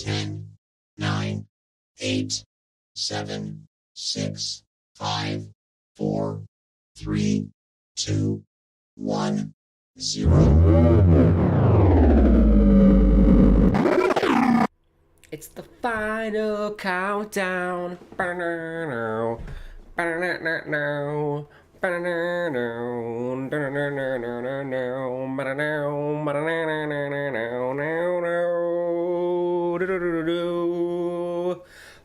10, 9, 8, 7, 6, 5, 4, 3, 2, 1, 0. It's the final countdown.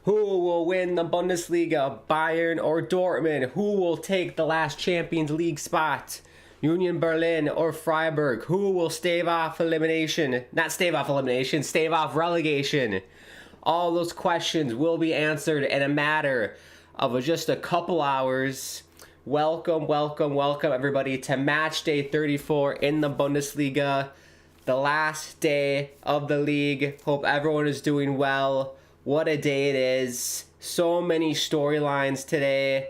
Who will win the Bundesliga, Bayern or Dortmund? Who will take the last Champions League spot? Union Berlin or Freiburg? Who will stave off elimination? Not stave off elimination, stave off relegation. All those questions will be answered in a matter of just a couple hours. Welcome everybody to Matchday 34 in the Bundesliga. The last day of the league. Hope everyone is doing well. What a day it is. So many storylines today.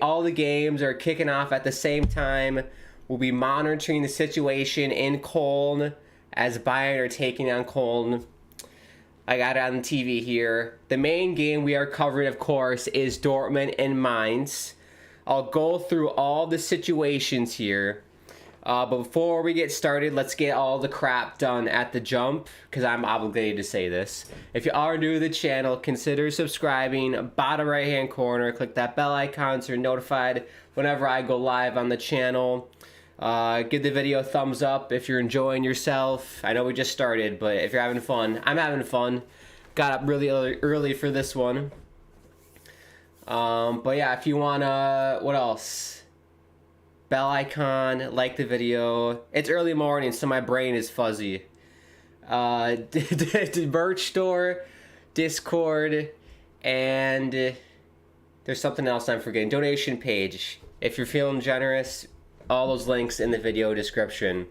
All the games are kicking off at the same time. We'll be monitoring the situation in Köln as Bayern are taking on Köln. I got it on the TV here. The main game we are covering, of course, is Dortmund and Mainz. I'll go through all the situations here. But before we get started, let's get all the crap done at the jump, because I'm obligated to say this. If you are new to the channel, consider subscribing. Bottom right hand corner, click that bell icon so you're notified whenever I go live on the channel. Give the video a thumbs up if you're enjoying yourself. I know we just started, but if you're having fun, I'm having fun. Got up really early for this one. But yeah, if you wanna, what else? Bell icon, like the video. It's early morning, so my brain is fuzzy. Merch store, Discord, and there's something else I'm forgetting. Donation page. If you're feeling generous, all those links in the video description.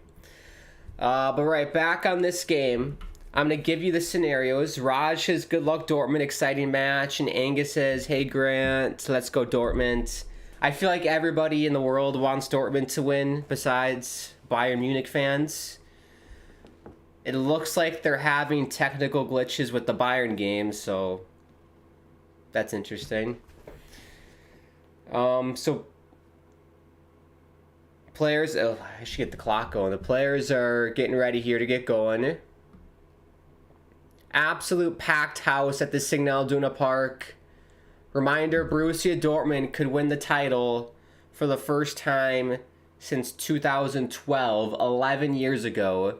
But right, back on this game. I'm going to give you the scenarios. Raj says, good luck, Dortmund, exciting match. And Angus says, hey, Grant, let's go, Dortmund. I feel like everybody in the world wants Dortmund to win besides Bayern Munich fans. It looks like they're having technical glitches with the Bayern game, so that's interesting. So players, I should get the clock going. The players are getting ready here to get going. Absolute packed house at the Signal Iduna Park. Reminder, Borussia Dortmund could win the title for the first time since 2012, 11 years ago.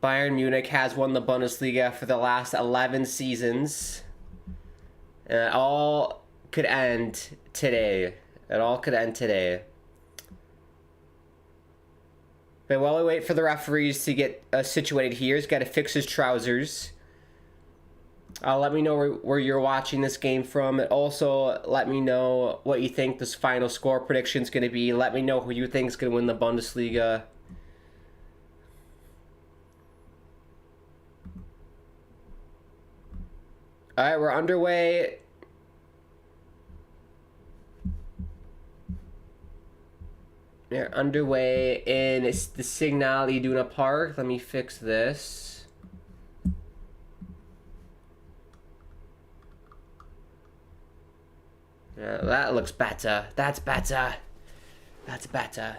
Bayern Munich has won the Bundesliga for the last 11 seasons. And it all could end today. It all could end today. But while we wait for the referees to get situated here, he's got to fix his trousers. Let me know where you're watching this game from. Also, let me know what you think this final score prediction is going to be. Let me know who you think is going to win the Bundesliga. All right, we're underway. They're underway in the Signal Iduna Park. Let me fix this. Yeah, that looks better. That's better. That's better.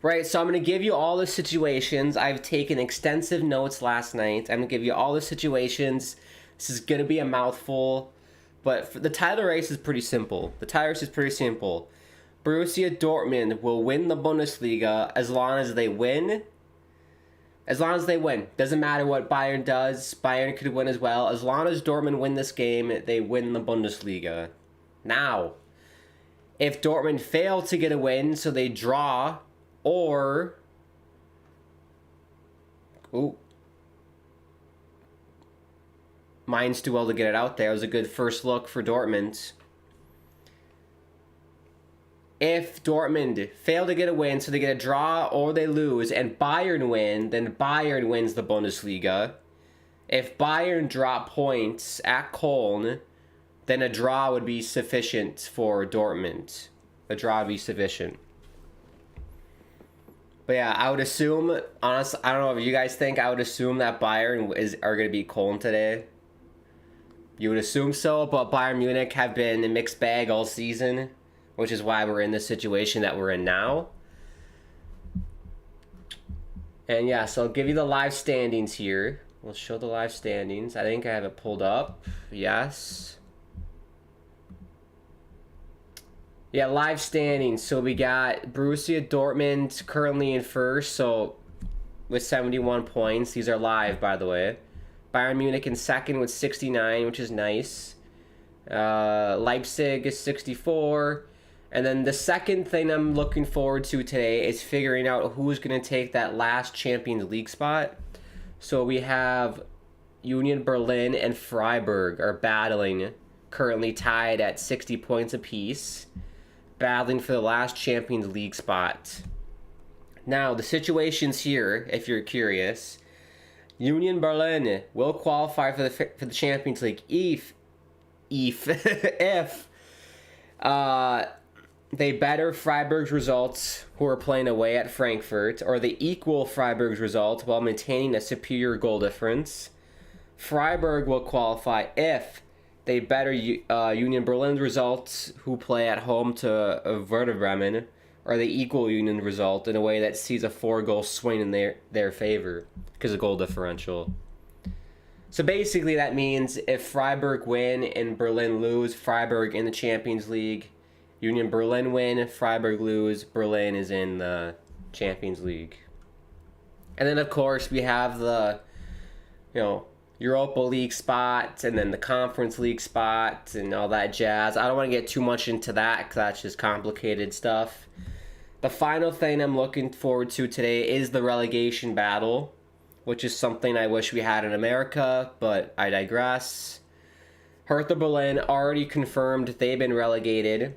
Right, so I'm going to give you all the situations. I've taken extensive notes last night. I'm going to give you all the situations. This is going to be a mouthful. But the title race is pretty simple. Borussia Dortmund will win the Bundesliga as long as they win. As long as they win. Doesn't matter what Bayern does. Bayern could win as well. As long as Dortmund win this game, they win the Bundesliga. Now, if Dortmund fail to get a win, so they draw, or... Ooh. Mainz do well to get it out there. It was a good first look for Dortmund. If Dortmund fail to get a win, so they get a draw or they lose, and Bayern win, then Bayern wins the Bundesliga. If Bayern drop points at Köln, then a draw would be sufficient for Dortmund. A draw would be sufficient. But yeah, I would assume, honestly, I don't know if you guys think, I would assume that Bayern are going to beat Cologne today. You would assume so, but Bayern Munich have been a mixed bag all season, which is why we're in the situation that we're in now. And yeah, so I'll give you the live standings here. We'll show the live standings. I think I have it pulled up. Yes. Yeah, live standings. So we got Borussia Dortmund currently in first, so with 71 points. These are live, by the way. Bayern Munich in second with 69, which is nice. Leipzig is 64. And then the second thing I'm looking forward to today is figuring out who's going to take that last Champions League spot. So we have Union Berlin and Freiburg are battling, currently tied at 60 points apiece, battling for the last Champions League spot. Now, the situation's here, if you're curious. Union Berlin will qualify for the Champions League if they better Freiburg's results, who are playing away at Frankfurt, or they equal Freiburg's result while maintaining a superior goal difference. Freiburg will qualify if they better Union Berlin's results, who play at home to Werder Bremen, or they equal Union result in a way that sees a 4-goal swing in their favor because of goal differential. So basically that means if Freiburg win and Berlin lose, Freiburg in the Champions League. Union Berlin win, Freiburg lose, Berlin is in the Champions League. And then, of course, we have the, Europa League spot and then the Conference League spot and all that jazz. I don't want to get too much into that because that's just complicated stuff. The final thing I'm looking forward to today is the relegation battle, which is something I wish we had in America, but I digress. Hertha Berlin already confirmed they've been relegated.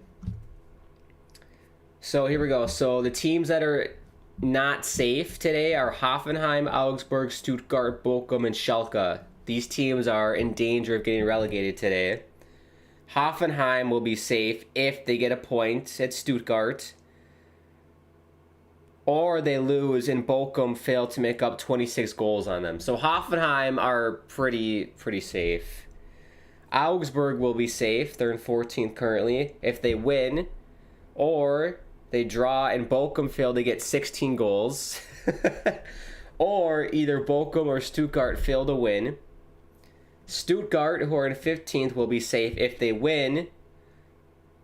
So here we go. So the teams that are not safe today are Hoffenheim, Augsburg, Stuttgart, Bochum, and Schalke. These teams are in danger of getting relegated today. Hoffenheim will be safe if they get a point at Stuttgart, or they lose and Bochum fail to make up 26 goals on them. So Hoffenheim are pretty safe. Augsburg will be safe. They're in 14th currently. If they win, or they draw and Bochum fail to get 16 goals, or either Bochum or Stuttgart fail to win. Stuttgart, who are in 15th, will be safe if they win,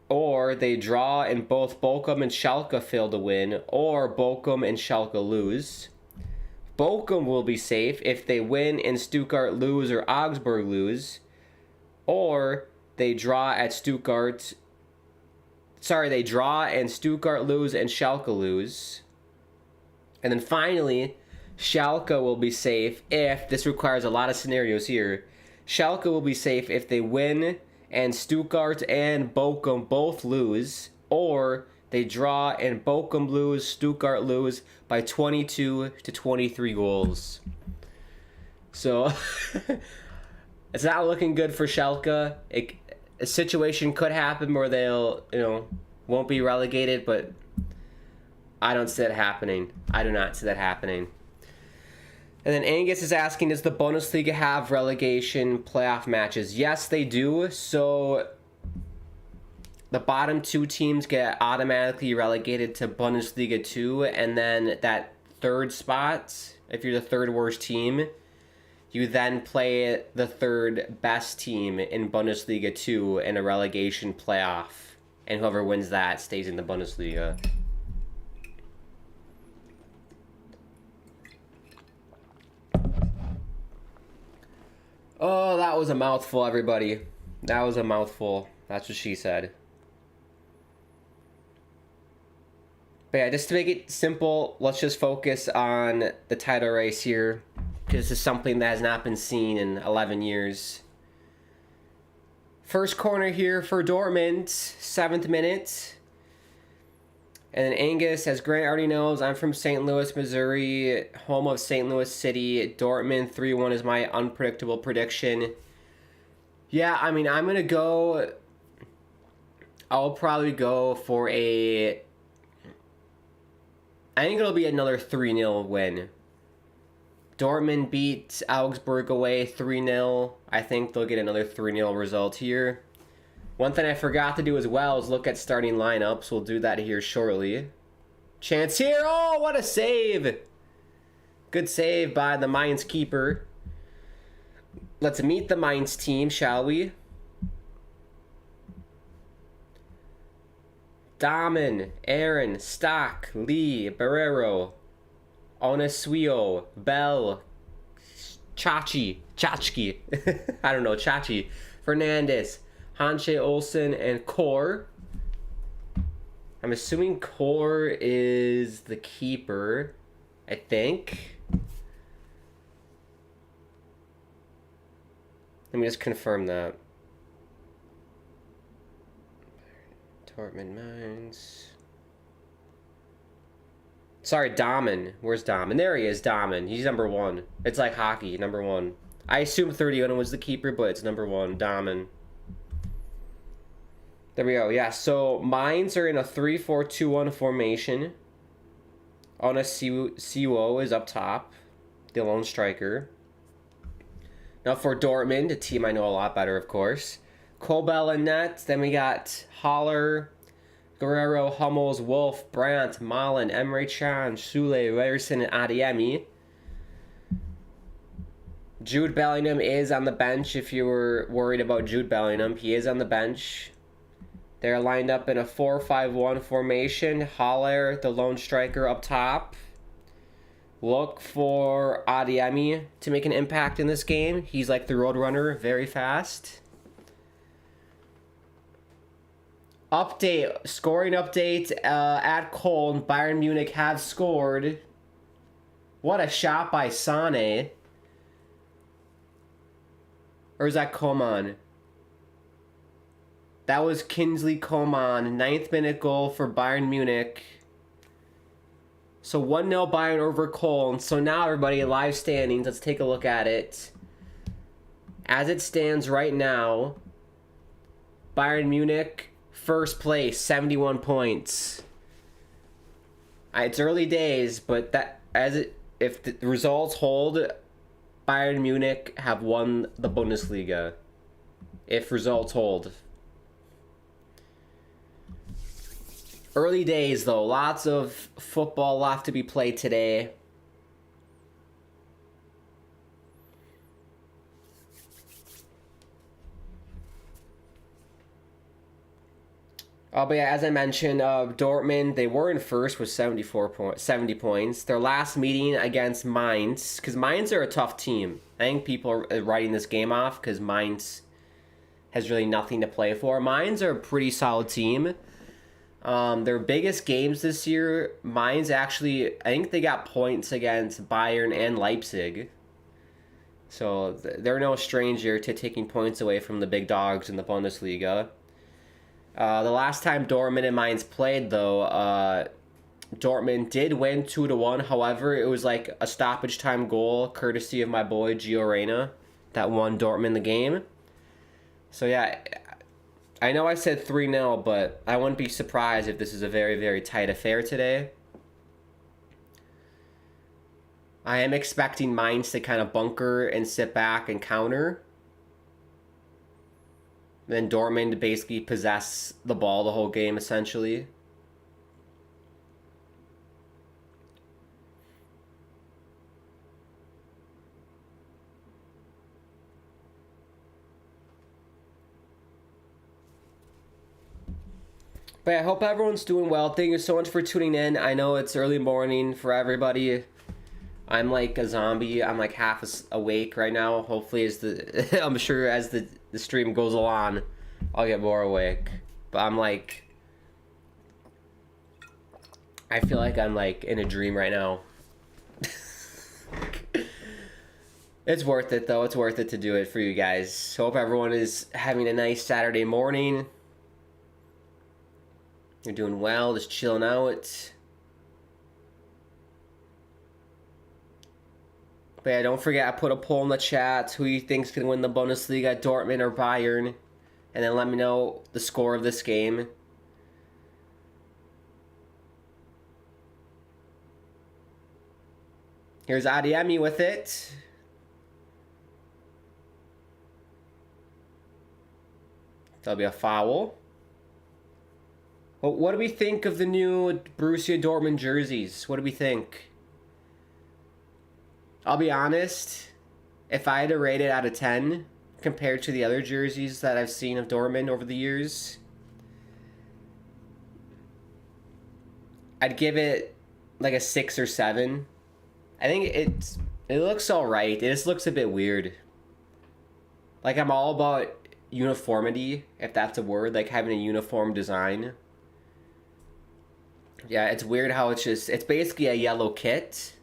or they draw and both Bochum and Schalke fail to win, or Bochum and Schalke lose. Bochum will be safe if they win and Stuttgart lose or Augsburg lose, or they draw at Stuttgart. They draw and Stuttgart lose and Schalke lose. And then finally, Schalke will be safe if, this requires a lot of scenarios here, Schalke will be safe if they win and Stuttgart and Bochum both lose, or they draw and Bochum lose, Stuttgart lose by 22 to 23 goals. So, it's not looking good for Schalke. A situation could happen where they'll, won't be relegated, but I don't see that happening. I do not see that happening. And then Angus is asking, does the Bundesliga have relegation playoff matches? Yes, they do. So the bottom two teams get automatically relegated to Bundesliga 2, and then that third spot, if you're the third worst team, you then play the third best team in Bundesliga 2 in a relegation playoff. And whoever wins that stays in the Bundesliga. Oh, that was a mouthful, everybody. That was a mouthful. That's what she said. But yeah, just to make it simple, let's just focus on the title race here, because this is something that has not been seen in 11 years. First corner here for Dortmund, 7th minute. And then Angus, as Grant already knows, I'm from St. Louis, Missouri, home of St. Louis City. Dortmund 3-1 is my unpredictable prediction. Yeah, I mean, I'm going to go... I'll probably go for a I think it'll be another 3-0 win. Dortmund beat Augsburg away 3-0. I think they'll get another 3-0 result here. One thing I forgot to do as well is look at starting lineups. We'll do that here shortly. Chance here. Oh, what a save. Good save by the Mainz keeper. Let's meet the Mainz team, shall we? Dahmen, Aaron, Stock, Lee, Barrero, Onesuio, Bell, Chachki, I don't know, Chachi, Fernandez, Hanche Olsen, and Kor. I'm assuming Kor is the keeper, I think. Let me just confirm that. Dortmund Mainz. Sorry, Dahmen. Where's Dahmen? There he is, Dahmen. He's number 1. It's like hockey, number 1. I assume 31 was the keeper, but it's number 1, Dahmen. There we go. Yeah, so Mainz are in a 3-4-2-1 formation. Onesuio is up top, the lone striker. Now for Dortmund, a team I know a lot better, of course. Kobel and net. Then we got Haller, Guerrero, Hummels, Wolf, Brandt, Malen, Emre Can, Sule, Ryerson, and Adeyemi. Jude Bellingham is on the bench if you were worried about Jude Bellingham. He is on the bench. They're lined up in a 4-5-1 formation. Haller, the lone striker, up top. Look for Adeyemi to make an impact in this game. He's like the roadrunner, very fast. Update, scoring update at Cologne. Bayern Munich have scored. What a shot by Sane. Or is that Coman? That was Kingsley Coman. 9th minute goal for Bayern Munich. So 1-0 Bayern over Cologne. So now everybody, live standings. Let's take a look at it. As it stands right now, Bayern Munich first place, 71 points. It's early days, but if the results hold, Bayern Munich have won the Bundesliga. If results hold. Early days, though. Lots of football left to be played today. But yeah, as I mentioned, Dortmund, they were in first with 70 points. Their last meeting against Mainz, because Mainz are a tough team. I think people are writing this game off because Mainz has really nothing to play for. Mainz are a pretty solid team. Their biggest games this year, Mainz actually, I think they got points against Bayern and Leipzig. So they're no stranger to taking points away from the big dogs in the Bundesliga. The last time Dortmund and Mainz played, though, Dortmund did win 2-1. However, it was like a stoppage time goal, courtesy of my boy Gio Reyna, that won Dortmund the game. So yeah, I know I said 3-0, but I wouldn't be surprised if this is a very, very tight affair today. I am expecting Mainz to kind of bunker and sit back and counter. Then Dortmund basically possess the ball the whole game, essentially. But I hope everyone's doing well. Thank you so much for tuning in. I know it's early morning for everybody. I'm like a zombie. I'm like half awake right now. Hopefully, I'm sure as the stream goes along, I'll get more awake. But I'm like, I feel like I'm like in a dream right now. It's worth it though. It's worth it to do it for you guys. Hope everyone is having a nice Saturday morning. You're doing well, just chilling out. But yeah, don't forget, I put a poll in the chat. Who you think's going to win the Bundesliga, Dortmund or Bayern? And then let me know the score of this game. Here's Adiemi with it. That'll be a foul. Well, what do we think of the new Borussia Dortmund jerseys? What do we think? I'll be honest. If I had to rate it out of 10 compared to the other jerseys that I've seen of Dortmund over the years, I'd give it like a 6 or 7. I think it looks alright. It just looks a bit weird. Like, I'm all about uniformity, if that's a word, like having a uniform design. Yeah, it's weird how it's basically a yellow kit,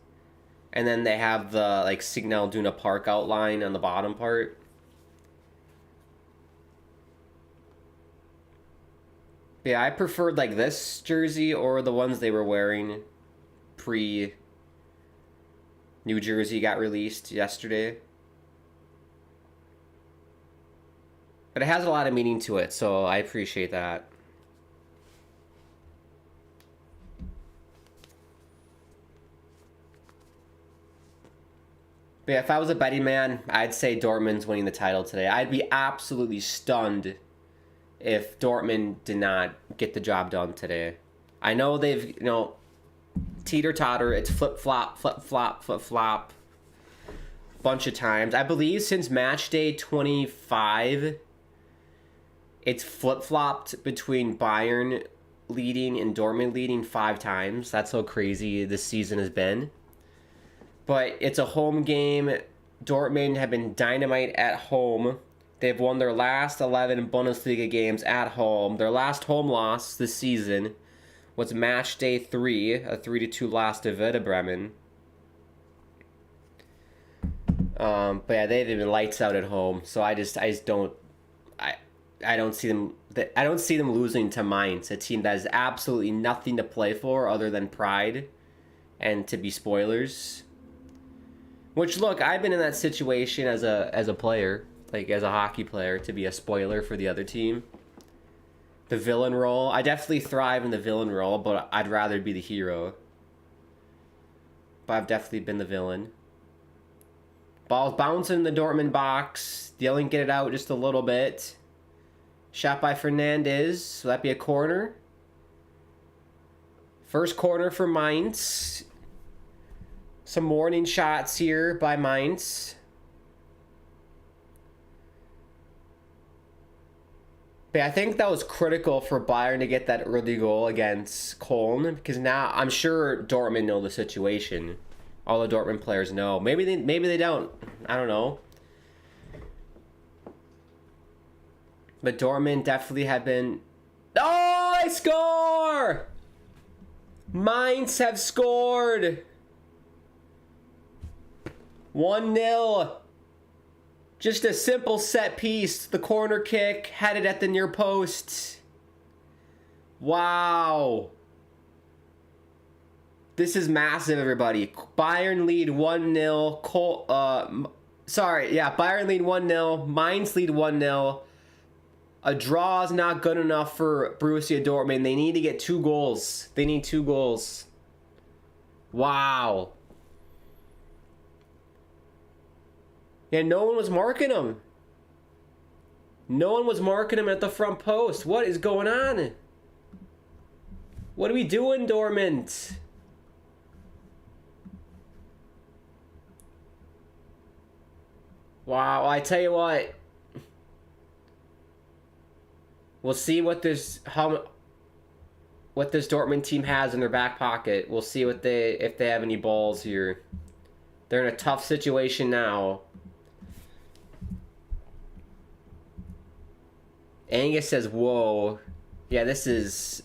and then they have the like Signal Iduna Park outline on the bottom part. Yeah, I preferred like this jersey or the ones they were wearing pre New Jersey got released yesterday. But it has a lot of meaning to it, so I appreciate that. But yeah, if I was a betting man, I'd say Dortmund's winning the title today. I'd be absolutely stunned if Dortmund did not get the job done today. I know they've, teeter-totter. It's flip-flop, flip-flop, flip-flop. Bunch of times. I believe since Matchday 25, it's flip-flopped between Bayern leading and Dortmund leading 5 times. That's how crazy this season has been. But it's a home game. Dortmund have been dynamite at home. They've won their last 11 Bundesliga games at home. Their last home loss this season was Matchday 3, a 3-2 loss to Werder Bremen. But yeah, they've been lights out at home. So I don't see them. I don't see them losing to Mainz, a team that has absolutely nothing to play for other than pride and to be spoilers. Which, look, I've been in that situation as a player, like as a hockey player, to be a spoiler for the other team. The villain role. I definitely thrive in the villain role, but I'd rather be the hero. But I've definitely been the villain. Ball's bouncing in the Dortmund box. They only get it out just a little bit. Shot by Fernandez. So that'd be a corner. First corner for Mainz. Some warning shots here by Mainz. But I think that was critical for Bayern to get that early goal against Köln, because now I'm sure Dortmund know the situation. All the Dortmund players know. Maybe they don't. I don't know. But Dortmund definitely have been... Oh, they score! Mainz have scored! 1-0. Just a simple set piece. The corner kick, had it at the near post. Wow. This is massive, everybody. Bayern lead 1-0. Bayern lead 1-0. Mainz lead 1-0. A draw is not good enough for Borussia Dortmund. They need to get 2 goals. They need 2 goals. Wow. Yeah, no one was marking him. No one was marking him at the front post. What is going on? What are we doing, Dortmund? Wow, I tell you what. We'll see what this Dortmund team has in their back pocket. We'll see if they have any balls here. They're in a tough situation now. Angus says, whoa. Yeah, this is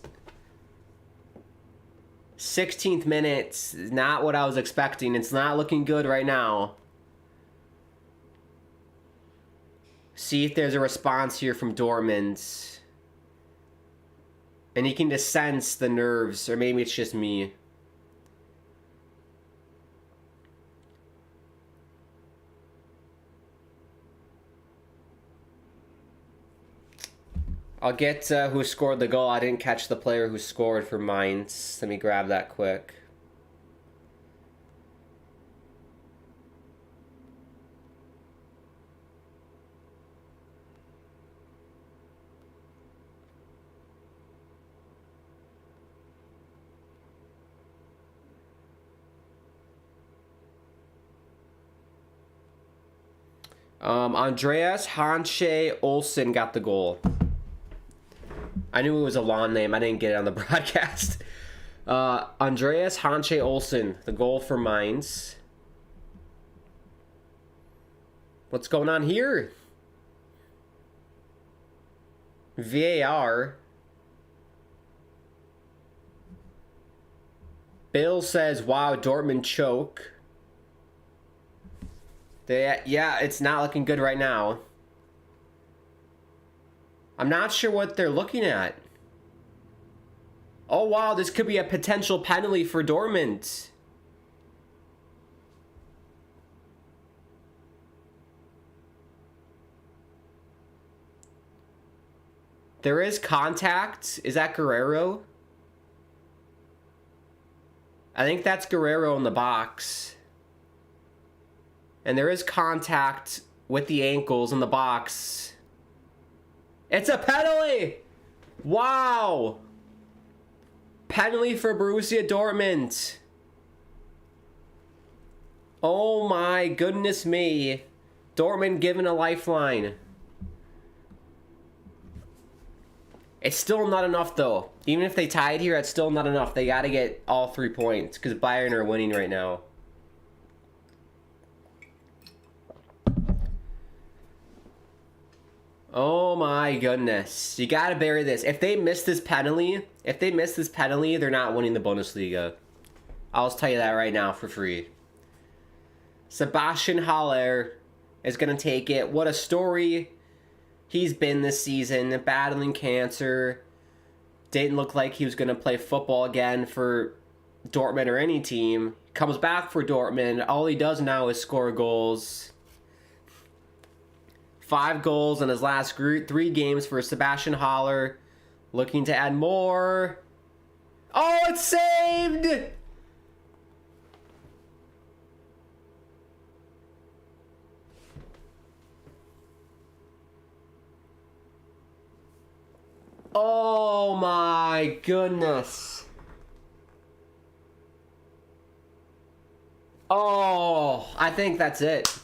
16th minute. Not what I was expecting. It's not looking good right now. See if there's a response here from Dortmund. And you can just sense the nerves, or maybe it's just me. I'll get who scored the goal. I didn't catch the player who scored for Mainz. Let me grab that quick. Andreas Hanche Olsen got the goal. I knew it was a long name. I didn't get it on the broadcast. Andreas Hanche Olsen, the goal for Mainz. What's going on here? VAR. Bill says, wow, Dortmund choke. Yeah, it's not looking good right now. I'm not sure what they're looking at. Oh, wow, this could be a potential penalty for Dortmund. There is contact. Is that Guerrero? I think that's Guerrero in the box. And there is contact with the ankles in the box. It's a penalty! Wow! Penalty for Borussia Dortmund. Oh my goodness me. Dortmund given a lifeline. It's still not enough though. Even if they tied here, it's still not enough. They gotta get all 3 points because Bayern are winning right now. Oh my goodness. You gotta bury this. If they miss this penalty, they're not winning the Bundesliga. I'll just tell you that right now for free. Sebastian Haller is gonna take it. What a story he's been this season, battling cancer. Didn't look like he was gonna play football again for Dortmund or any team. Comes back for Dortmund. All he does now is score goals. 5 goals in his last 3 games for Sebastian Haller. Looking to add more. Oh, it's saved! Oh my goodness. Oh, I think that's it.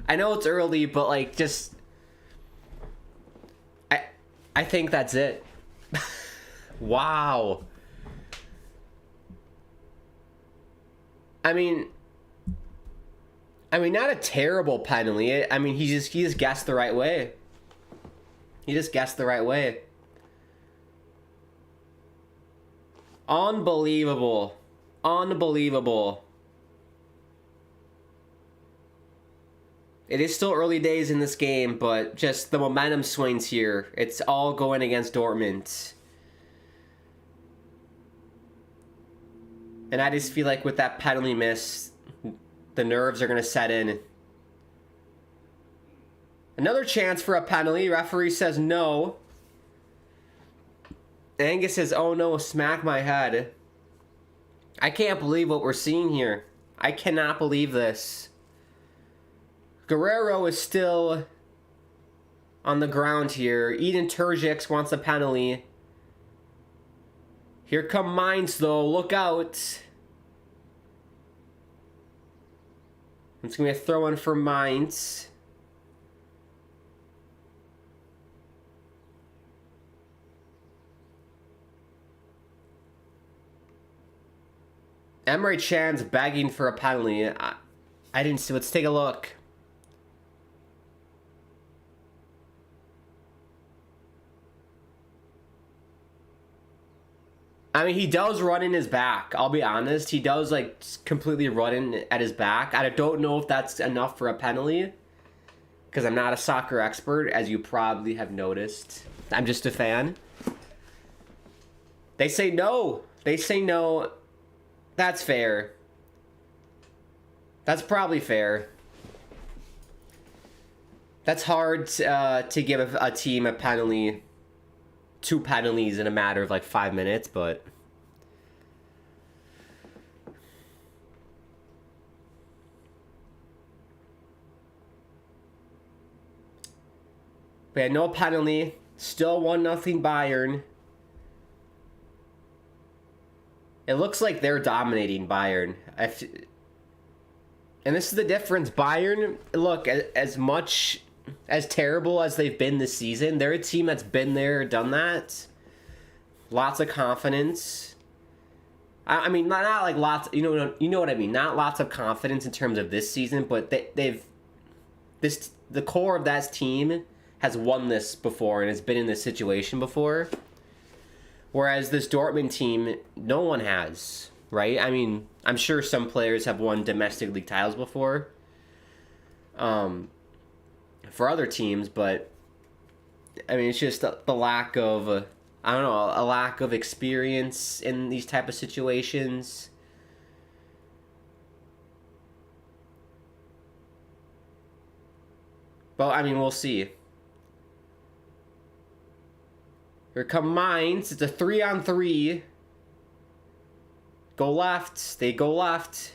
I know it's early, but like just I think that's it. Wow. I mean not a terrible penalty. I mean he just guessed the right way. He just guessed the right way. Unbelievable. Unbelievable. It is still early days in this game, but just the momentum swings here. It's all going against Dortmund. And I just feel like with that penalty miss, the nerves are going to set in. Another chance for a penalty. Referee says no. Angus says, oh no, smack my head. I can't believe what we're seeing here. I cannot believe this. Guerrero is still on the ground here. Eden Terzic wants a penalty. Here come Mainz though, look out. It's going to be a throw-in for Mainz. Emre Can's begging for a penalty. I didn't see. Let's take a look. I mean, he does run in his back. I'll be honest. He does, like, completely run in at his back. I don't know if that's enough for a penalty. Because I'm not a soccer expert, as you probably have noticed. I'm just a fan. They say no. They say no. That's fair. That's probably fair. That's hard to give a team a penalty. 2 penalties in a matter of like 5 minutes, but we had no penalty. Still 1-0 Bayern. It looks like they're dominating Bayern. And this is the difference. Bayern, look, as much as terrible as they've been this season, they're a team that's been there, done that. Lots of confidence. I mean, not like lots. You know what I mean. Not lots of confidence in terms of this season, but the core of that team has won this before and has been in this situation before. Whereas this Dortmund team, no one has, right? I mean, I'm sure some players have won domestic league titles before. For other teams, but I mean, it's just the lack of. I don't know, a lack of experience in these type of situations. But, I mean, we'll see. Here come Mainz. It's a 3-on-3. Go left. They go left.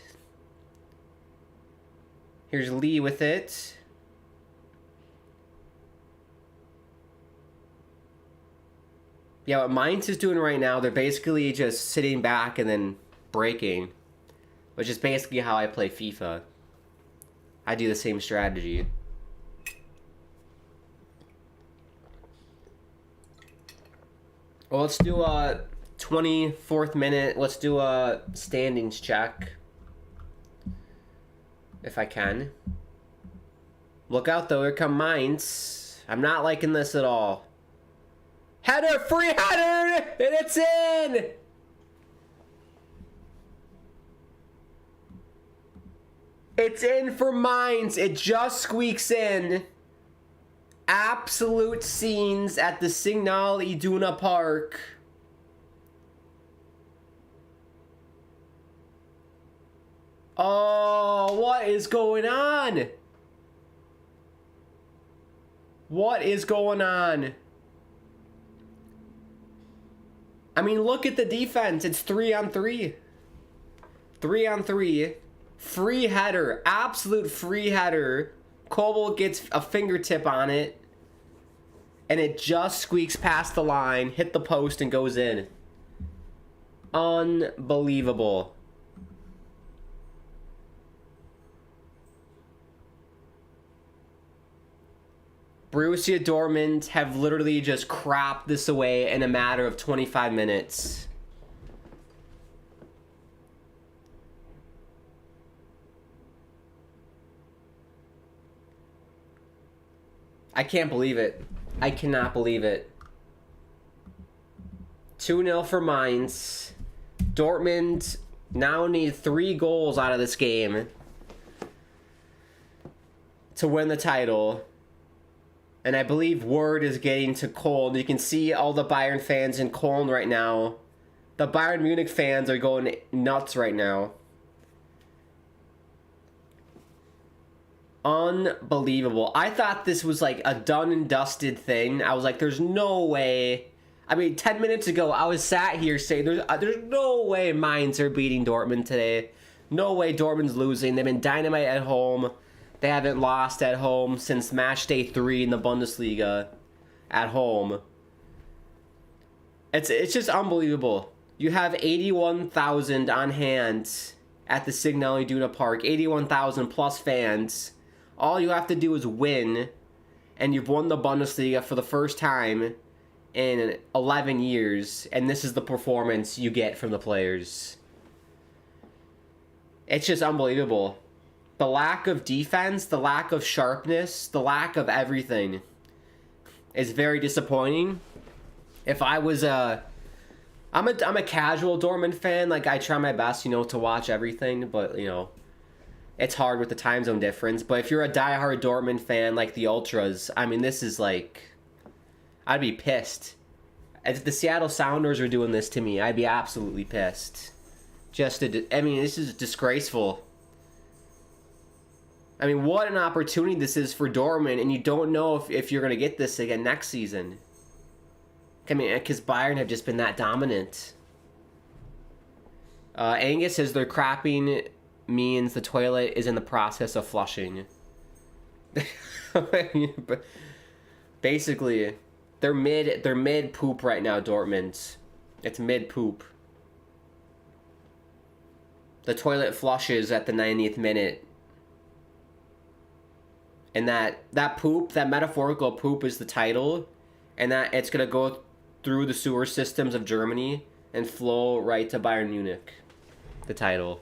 Here's Lee with it. Yeah, what Mainz is doing right now, they're basically just sitting back and then breaking. Which is basically how I play FIFA. I do the same strategy. Well, let's do a 24th minute. Let's do a standings check. If I can. Look out though, here come Mainz. I'm not liking this at all. Header, free header, and it's in! It's in for Mainz. It just squeaks in. Absolute scenes at the Signal Iduna Park. Oh, what is going on? What is going on? I mean, look at the defense. It's 3-on-3. 3-on-3. Free header. Absolute free header. Kobel gets a fingertip on it. And it just squeaks past the line, hit the post, and goes in. Unbelievable. Borussia Dortmund have literally just crapped this away in a matter of 25 minutes. I can't believe it. I cannot believe it. 2-0 for Mainz. Dortmund now need 3 goals out of this game to win the title. And I believe word is getting to Cologne. You can see all the Bayern fans in Cologne right now. The Bayern Munich fans are going nuts right now. Unbelievable. I thought this was like a done and dusted thing. I was like, there's no way. I mean, 10 minutes ago, I was sat here saying, there's no way Mainz are beating Dortmund today. No way Dortmund's losing. They've been dynamite at home. They haven't lost at home since Matchday 3 in the Bundesliga at home. It's just unbelievable. You have 81,000 on hand at the Signal Iduna Park. 81,000 plus fans. All you have to do is win, and you've won the Bundesliga for the first time in 11 years, and this is the performance you get from the players. It's just unbelievable. The lack of defense, the lack of sharpness, the lack of everything is very disappointing. If I was I'm a casual Dortmund fan. Like, I try my best, to watch everything, but, it's hard with the time zone difference. But if you're a diehard Dortmund fan, like the Ultras, I mean, this is like, I'd be pissed. If the Seattle Sounders were doing this to me, I'd be absolutely pissed. This is disgraceful. I mean, what an opportunity this is for Dortmund, and you don't know if you're going to get this again next season. I mean, because Bayern have just been that dominant. Angus says their crapping means the toilet is in the process of flushing. Basically, they're mid poop right now, Dortmund. It's mid poop. The toilet flushes at the 90th minute. And that poop, that metaphorical poop, is the title, and that it's gonna go through the sewer systems of Germany and flow right to Bayern Munich. The title.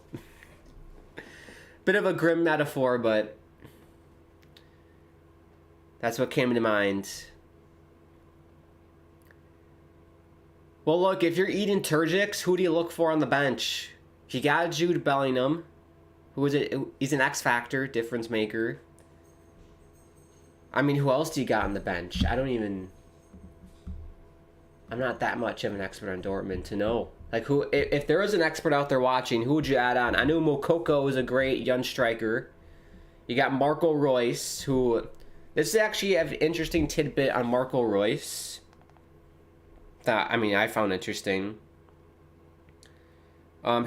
Bit of a grim metaphor, but that's what came to mind. Well, look, if you're eating Turgics, who do you look for on the bench? You got Jude Bellingham, who is it? He's an X Factor, difference maker. I mean, who else do you got on the bench? I'm not that much of an expert on Dortmund to know. Like, who? If there was an expert out there watching, who would you add on? I knew Mokoko is a great young striker. You got Marco Reus, who... This is actually an interesting tidbit on Marco Reus that, I mean, I found interesting.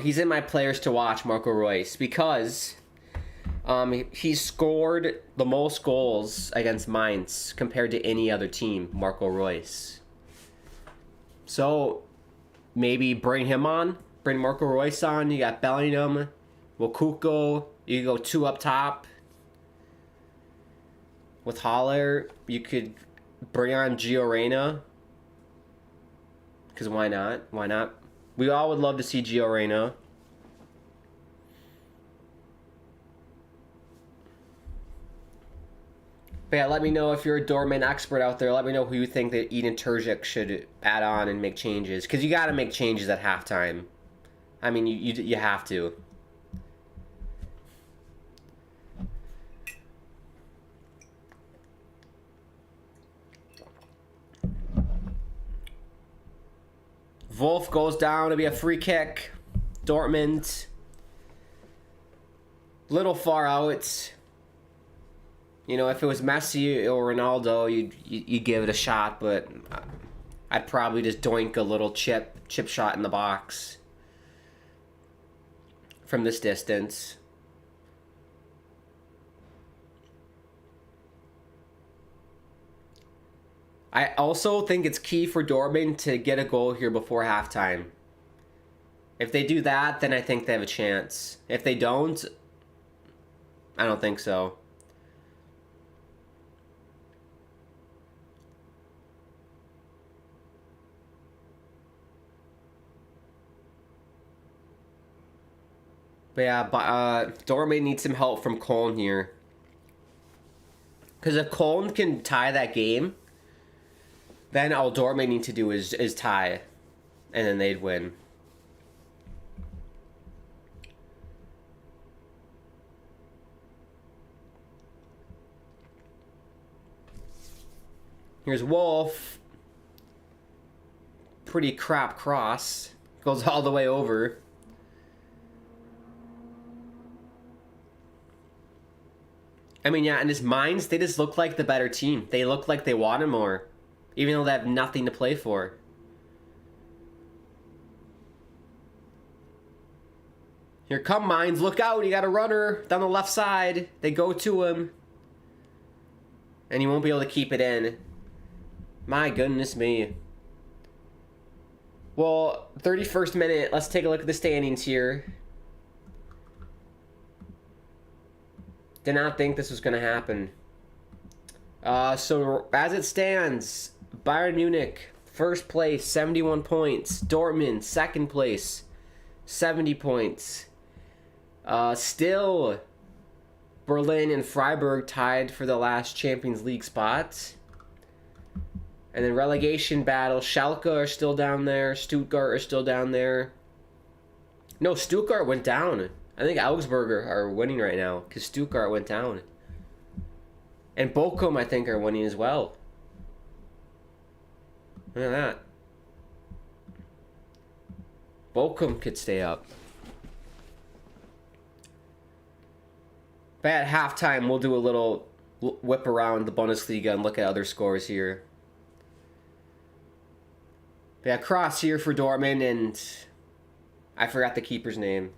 He's in my players to watch, Marco Reus, because he scored the most goals against Mainz compared to any other team, Marco Reus. So, maybe bring him on. Bring Marco Reus on. You got Bellingham, Wakuko. You can go 2 up top. With Haller, you could bring on Gio Reyna. Because why not? Why not? We all would love to see Gio Reyna. But yeah, let me know if you're a Dortmund expert out there. Let me know who you think that Edin Terzic should add on and make changes. Because you got to make changes at halftime. I mean, you have to. Wolf goes down to be a free kick. Dortmund. Little far out. You know, if it was Messi or Ronaldo, you'd give it a shot, but I'd probably just doink a little chip shot in the box from this distance. I also think it's key for Dortmund to get a goal here before halftime. If they do that, then I think they have a chance. If they don't, I don't think so. But yeah, Dortmund needs some help from Köln here. Because if Köln can tie that game, then all Dortmund need to do is tie. And then they'd win. Here's Wolf. Pretty crap cross. Goes all the way over. I mean, yeah, and his Mainz, they just look like the better team. They look like they want him more. Even though they have nothing to play for. Here come Mainz. Look out. You got a runner down the left side. They go to him. And he won't be able to keep it in. My goodness me. Well, 31st minute. Let's take a look at the standings here. Did not think this was going to happen. So, as it stands, Bayern Munich, first place, 71 points. Dortmund, second place, 70 points. Still, Berlin and Freiburg tied for the last Champions League spot. And then relegation battle, Schalke are still down there. Stuttgart are still down there. No, Stuttgart went down. I think Augsburg are winning right now because Stuttgart went down. And Bochum, I think, are winning as well. Look at that. Bochum could stay up. But at halftime, we'll do a little whip around the Bundesliga and look at other scores here. But yeah, cross here for Dortmund, and I forgot the keeper's name.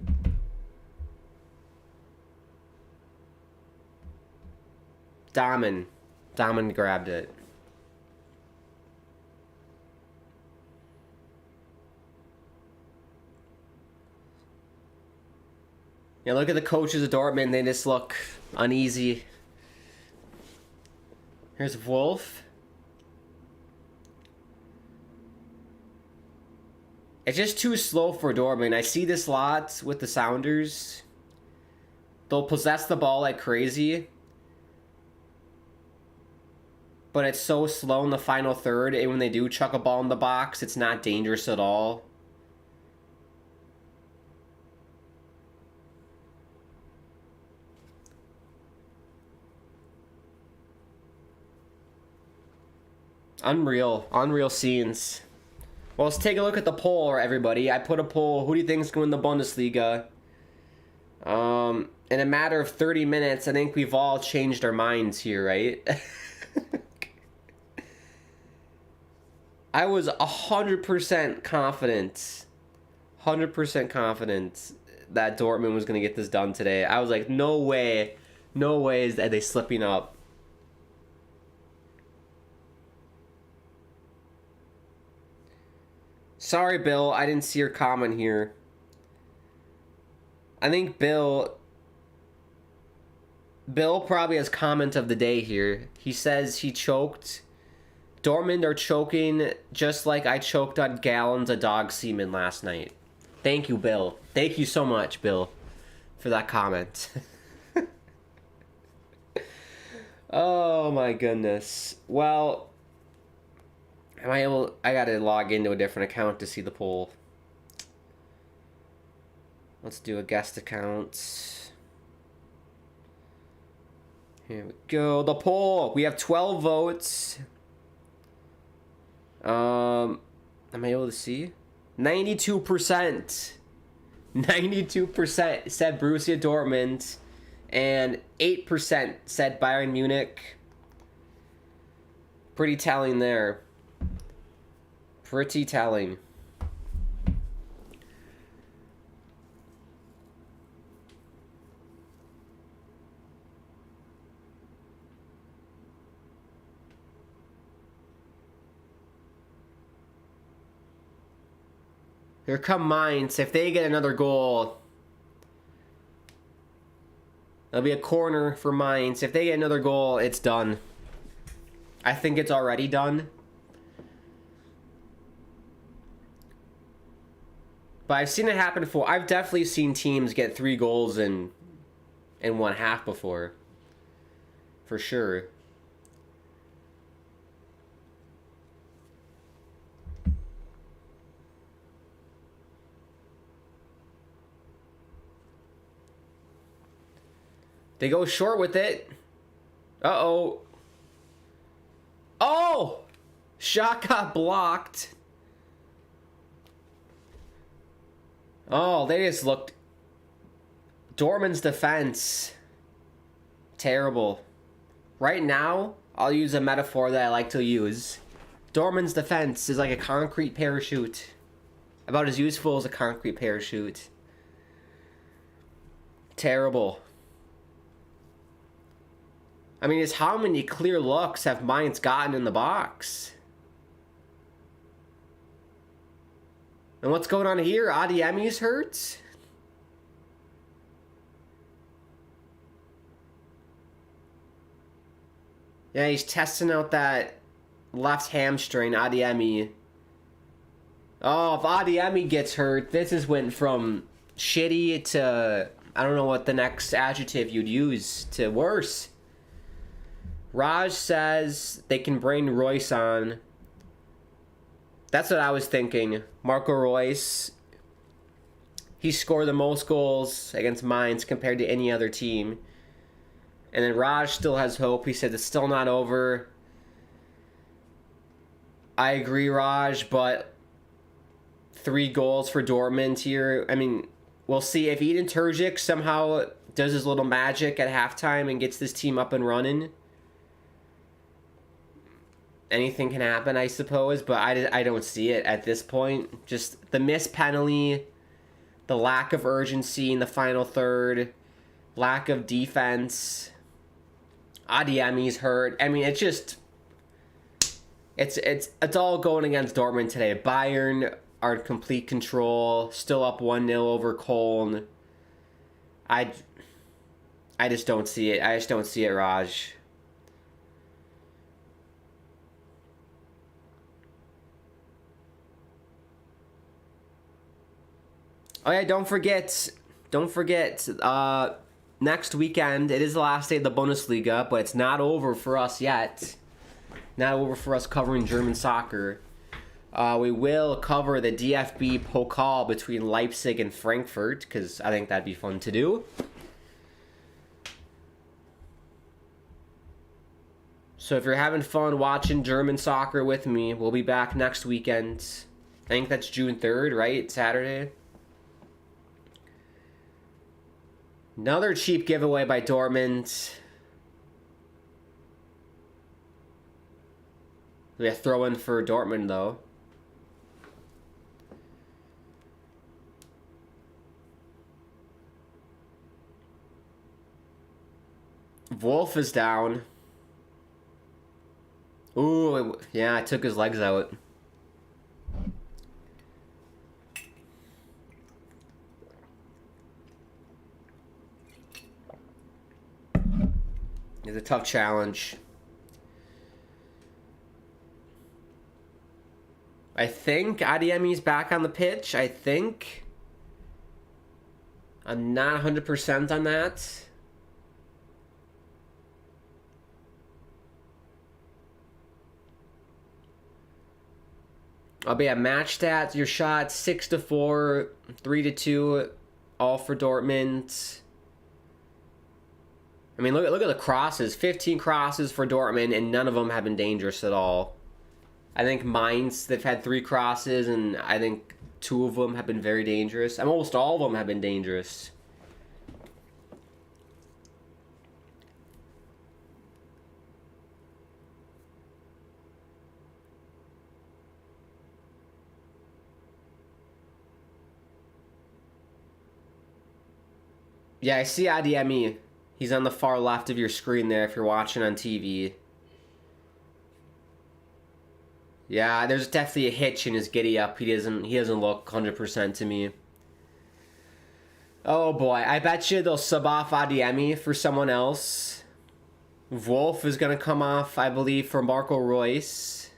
Dahmen grabbed it. Yeah, look at the coaches of Dortmund. They just look uneasy. Here's Wolf. It's just too slow for Dortmund. I see this lot with the Sounders. They'll possess the ball like crazy. But it's so slow in the final third, and when they do chuck a ball in the box, it's not dangerous at all. Unreal scenes. Well, let's take a look at the poll, everybody. I put a poll. Who do you think is going to win the Bundesliga? In a matter of 30 minutes, I think we've all changed our minds here, right? I was 100% confident. 100% confident that Dortmund was going to get this done today. I was like, no way. No way is they slipping up. Sorry, Bill. I didn't see your comment here. I think Bill probably has comment of the day here. He says he choked. Dortmund are choking just like I choked on gallons of dog semen last night. Thank you, Bill. Thank you so much, Bill, for that comment. Oh my goodness. Well, I gotta log into a different account to see the poll. Let's do a guest account. Here we go. The poll. We have 12 votes. Am I able to see? 92%. 92% said Borussia Dortmund. And 8% said Bayern Munich. Pretty telling there. Pretty telling. Here come Mainz. If they get another goal, there'll be a corner for Mainz. If they get another goal, it's done. I think it's already done. But I've seen it happen before. I've definitely seen teams get 3 goals in 1 half before. For sure. They go short with it. Uh-oh. Oh! Shot got blocked. Oh, they just looked... Dortmund's defense. Terrible. Right now, I'll use a metaphor that I like to use. Dortmund's defense is like a concrete parachute. About as useful as a concrete parachute. Terrible. I mean, it's how many clear looks have Mainz gotten in the box? And what's going on here? Adeyemi's hurt? Yeah, he's testing out that left hamstring, Adeyemi. Oh, if Adeyemi gets hurt, this is went from shitty to... I don't know what the next adjective you'd use, to worse. Raj says they can bring Royce on. That's what I was thinking. Marco Royce. He scored the most goals against Mainz compared to any other team. And then Raj still has hope. He said it's still not over. I agree, Raj, but 3 goals for Dortmund here. I mean, we'll see if Edin Terzic somehow does his little magic at halftime and gets this team up and running. Anything can happen, I suppose, but I don't see it at this point. Just the missed penalty, the lack of urgency in the final third, lack of defense. Adeyemi's hurt. I mean, it's just... It's all going against Dortmund today. Bayern are in complete control, still up 1-0 over Köln. I just don't see it. I just don't see it, Raj. Oh yeah, don't forget, next weekend, it is the last day of the Bundesliga, but it's not over for us yet. Not over for us covering German soccer. We will cover the DFB Pokal between Leipzig and Frankfurt, because I think that'd be fun to do. So if you're having fun watching German soccer with me, we'll be back next weekend. I think that's June 3rd, right? Saturday. Another cheap giveaway by Dortmund. We have throw in for Dortmund, though. Wolf is down. Ooh, yeah, I took his legs out. It's a tough challenge. I think Adeyemi's back on the pitch. I think. I'm not 100% on that. I'll be at match stats. Your shots 6-4, 3-2, all for Dortmund. I mean, look at the crosses. 15 crosses for Dortmund, and none of them have been dangerous at all. I think Mainz, they've had 3 crosses, and I think 2 of them have been very dangerous. Almost all of them have been dangerous. Yeah, I see Adeyemi. He's on the far left of your screen there if you're watching on TV. Yeah, there's definitely a hitch in his giddy up. He doesn't look 100% to me. Oh boy, I bet you they'll sub off Adeyemi for someone else. Wolf is gonna come off, I believe, for Marco Reus.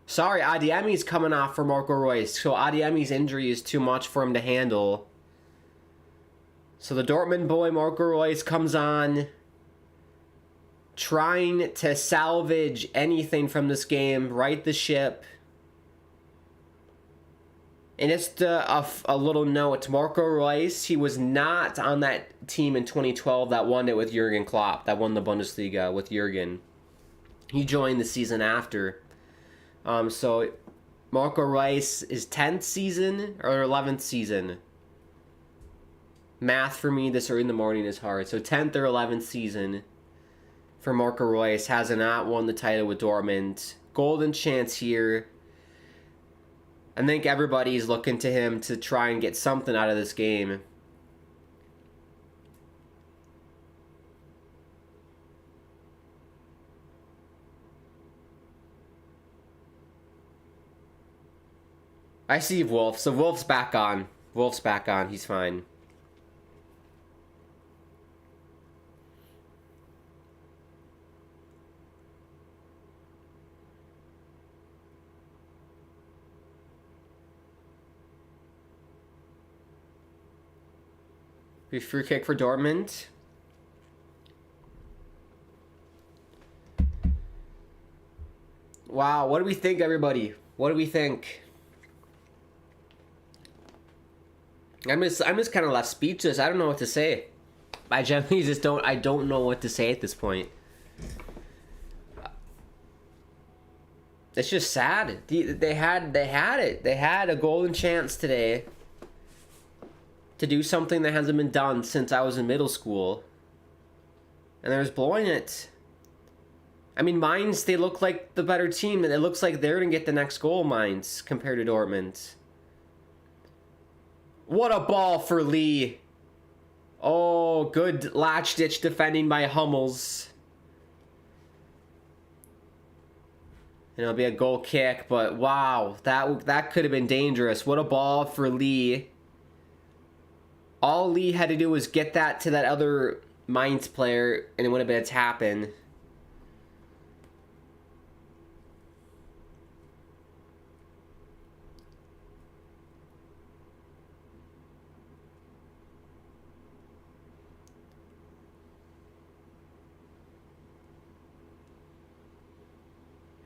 Sorry, Adeyemi's coming off for Marco Reus, so Adeyemi's injury is too much for him to handle. So the Dortmund boy, Marco Reus, comes on, trying to salvage anything from this game, right the ship. And just a little note, Marco Reus, he was not on that team in 2012 that won it with Jurgen Klopp, that won the Bundesliga with Jurgen. He joined the season after. So Marco Reus is 10th season or 11th season. Math for me this early in the morning is hard. So 10th or 11th season for Marco Reus. Has not won the title with Dortmund. Golden chance here. I think everybody's looking to him to try and get something out of this game. I see Wolf. So Wolf's back on. Wolf's back on. He's fine. Free kick for Dortmund. Wow, what do we think, everybody? What do we think? I'm just kind of left speechless. I don't know what to say. I generally just don't. I don't know what to say at this point. It's just sad. They had it. They had a golden chance today to do something that hasn't been done since I was in middle school. And they're just blowing it. I mean, Mainz, they look like the better team, and it looks like they're going to get the next goal, Mainz, compared to Dortmund. What a ball for Lee. Oh, good latch-ditch defending by Hummels. And it'll be a goal kick, but wow, that could have been dangerous. What a ball for Lee. All Lee had to do was get that to that other Mainz player, and it would have been a tap-in.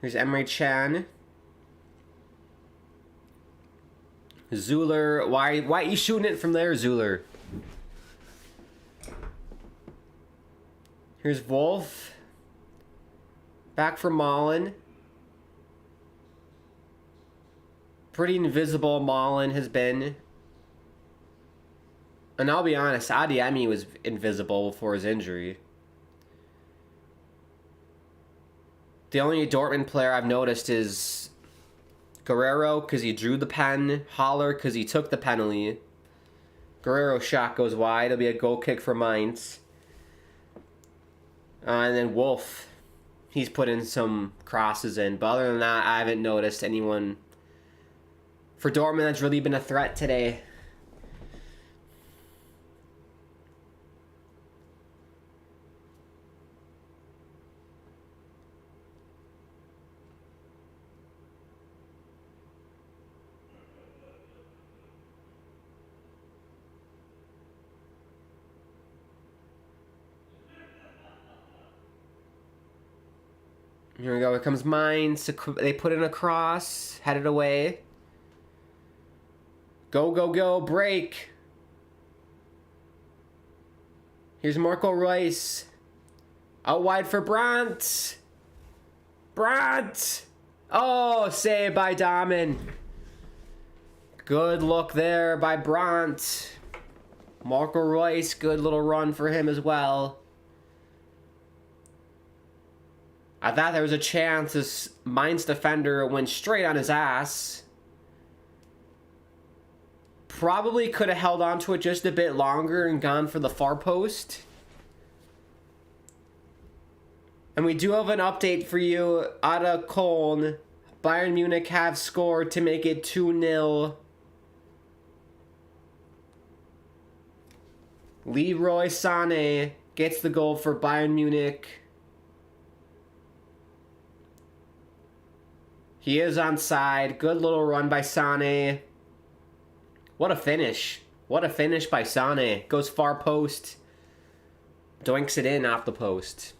Here's Emre Can. Zuler. Why are you shooting it from there, Zuler? Here's Wolf. Back for Malen. Pretty invisible Malen has been. And I'll be honest, Adeyemi was invisible before his injury. The only Dortmund player I've noticed is Guerrero because he drew the pen. Haller because he took the penalty. Guerrero's shot goes wide. It'll be a goal kick for Mainz. And then Wolf. He's put in some crosses in. But other than that, I haven't noticed anyone for Dortmund that's really been a threat today. Here we go. Here comes Mainz. They put in a cross. Headed away. Go, go, go. Break. Here's Marco Reus. Out wide for Brandt. Brandt. Oh, saved by Dahmen. Good look there by Brandt. Marco Reus. Good little run for him as well. I thought there was a chance this Mainz defender went straight on his ass. Probably could have held on to it just a bit longer and gone for the far post. And we do have an update for you out of Köln. Bayern Munich have scored to make it 2-0. Leroy Sané gets the goal for Bayern Munich. He is onside. Good little run by Sané. What a finish. What a finish by Sané. Goes far post. Doinks it in off the post.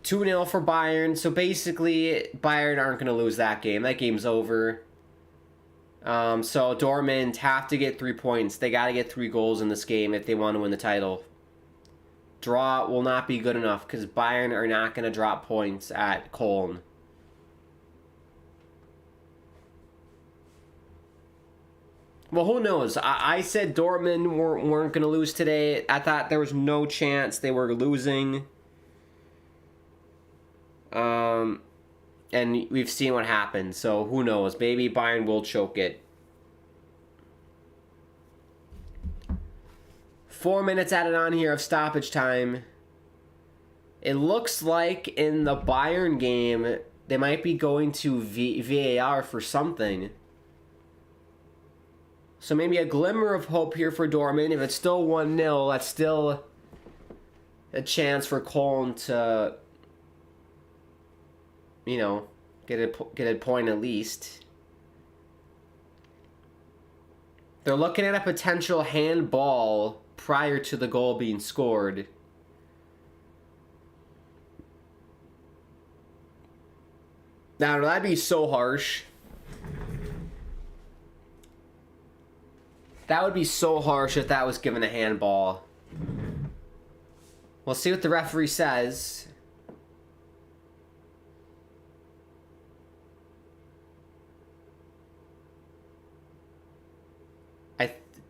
2-0 for Bayern. So basically, Bayern aren't going to lose that game. That game's over. So Dortmund have to get 3 points. They got to get 3 goals in this game if they want to win the title. Draw will not be good enough because Bayern are not going to drop points at Köln. Well, who knows? I said Dortmund weren't going to lose today. I thought there was no chance they were losing. And we've seen what happened. So who knows? Maybe Bayern will choke it. 4 minutes added on here of stoppage time. It looks like in the Bayern game, they might be going to VAR for something. So maybe a glimmer of hope here for Dortmund. If it's still 1-0, that's still a chance for Köln to, you know, get a point at least. They're looking at a potential handball prior to the goal being scored. Now, that'd be so harsh. That would be so harsh if that was given a handball. We'll see what the referee says.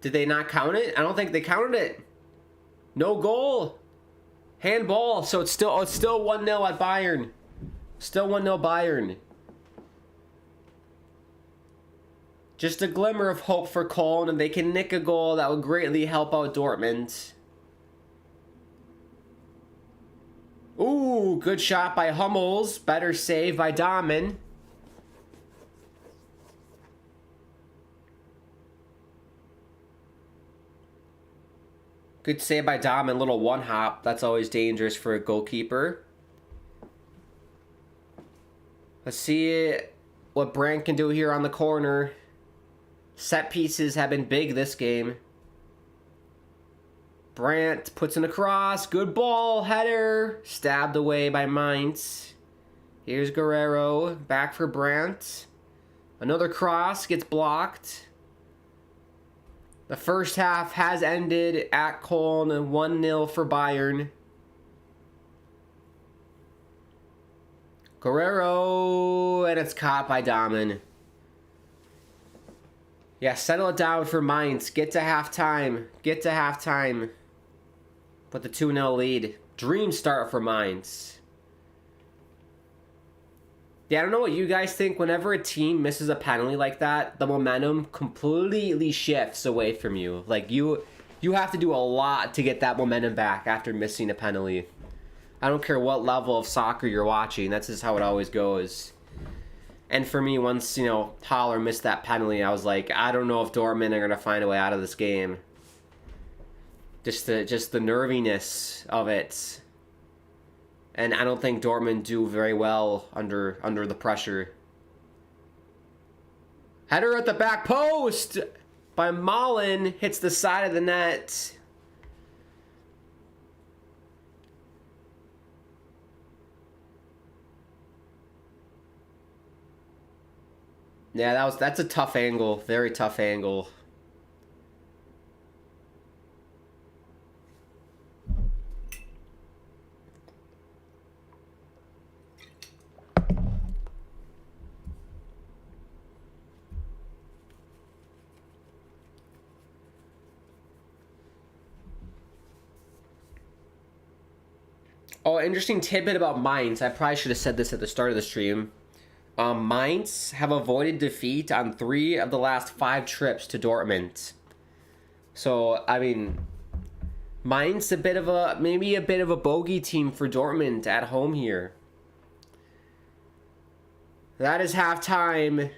Did they not count it? I don't think they counted it. No goal. Handball. So it's still 1-0 at Bayern. Still 1-0 Bayern. Just a glimmer of hope for Köln, and they can nick a goal that would greatly help out Dortmund. Ooh, good shot by Hummels. Better save by Dahmen. Good save by Dahmen. Little one hop. That's always dangerous for a goalkeeper. Let's see what Brandt can do here on the corner. Set pieces have been big this game. Brandt puts in a cross. Good ball. Header. Stabbed away by Mainz. Here's Guerrero. Back for Brandt. Another cross gets blocked. The first half has ended at Cologne, 1-0 for Bayern. Guerrero, and it's caught by Dahmen. Yeah, settle it down for Mainz. Get to halftime. Get to halftime. With the 2-0 lead. Dream start for Mainz. Yeah, I don't know what you guys think. Whenever a team misses a penalty like that, the momentum completely shifts away from you. Like, you have to do a lot to get that momentum back after missing a penalty. I don't care what level of soccer you're watching. That's just how it always goes. And for me, once, you know, Haller missed that penalty, I was like, I don't know if Dortmund are going to find a way out of this game. Just the nerviness of it. And I don't think Dortmund do very well under the pressure. Header at the back post by Malen. Hits the side of the net. Yeah, that's a tough angle. Very tough angle. Oh, interesting tidbit about Mainz. I probably should have said this at the start of the stream. Mainz have avoided defeat on 3 of the last 5 trips to Dortmund. So, I mean, Mainz maybe a bit of a bogey team for Dortmund at home here. That is halftime.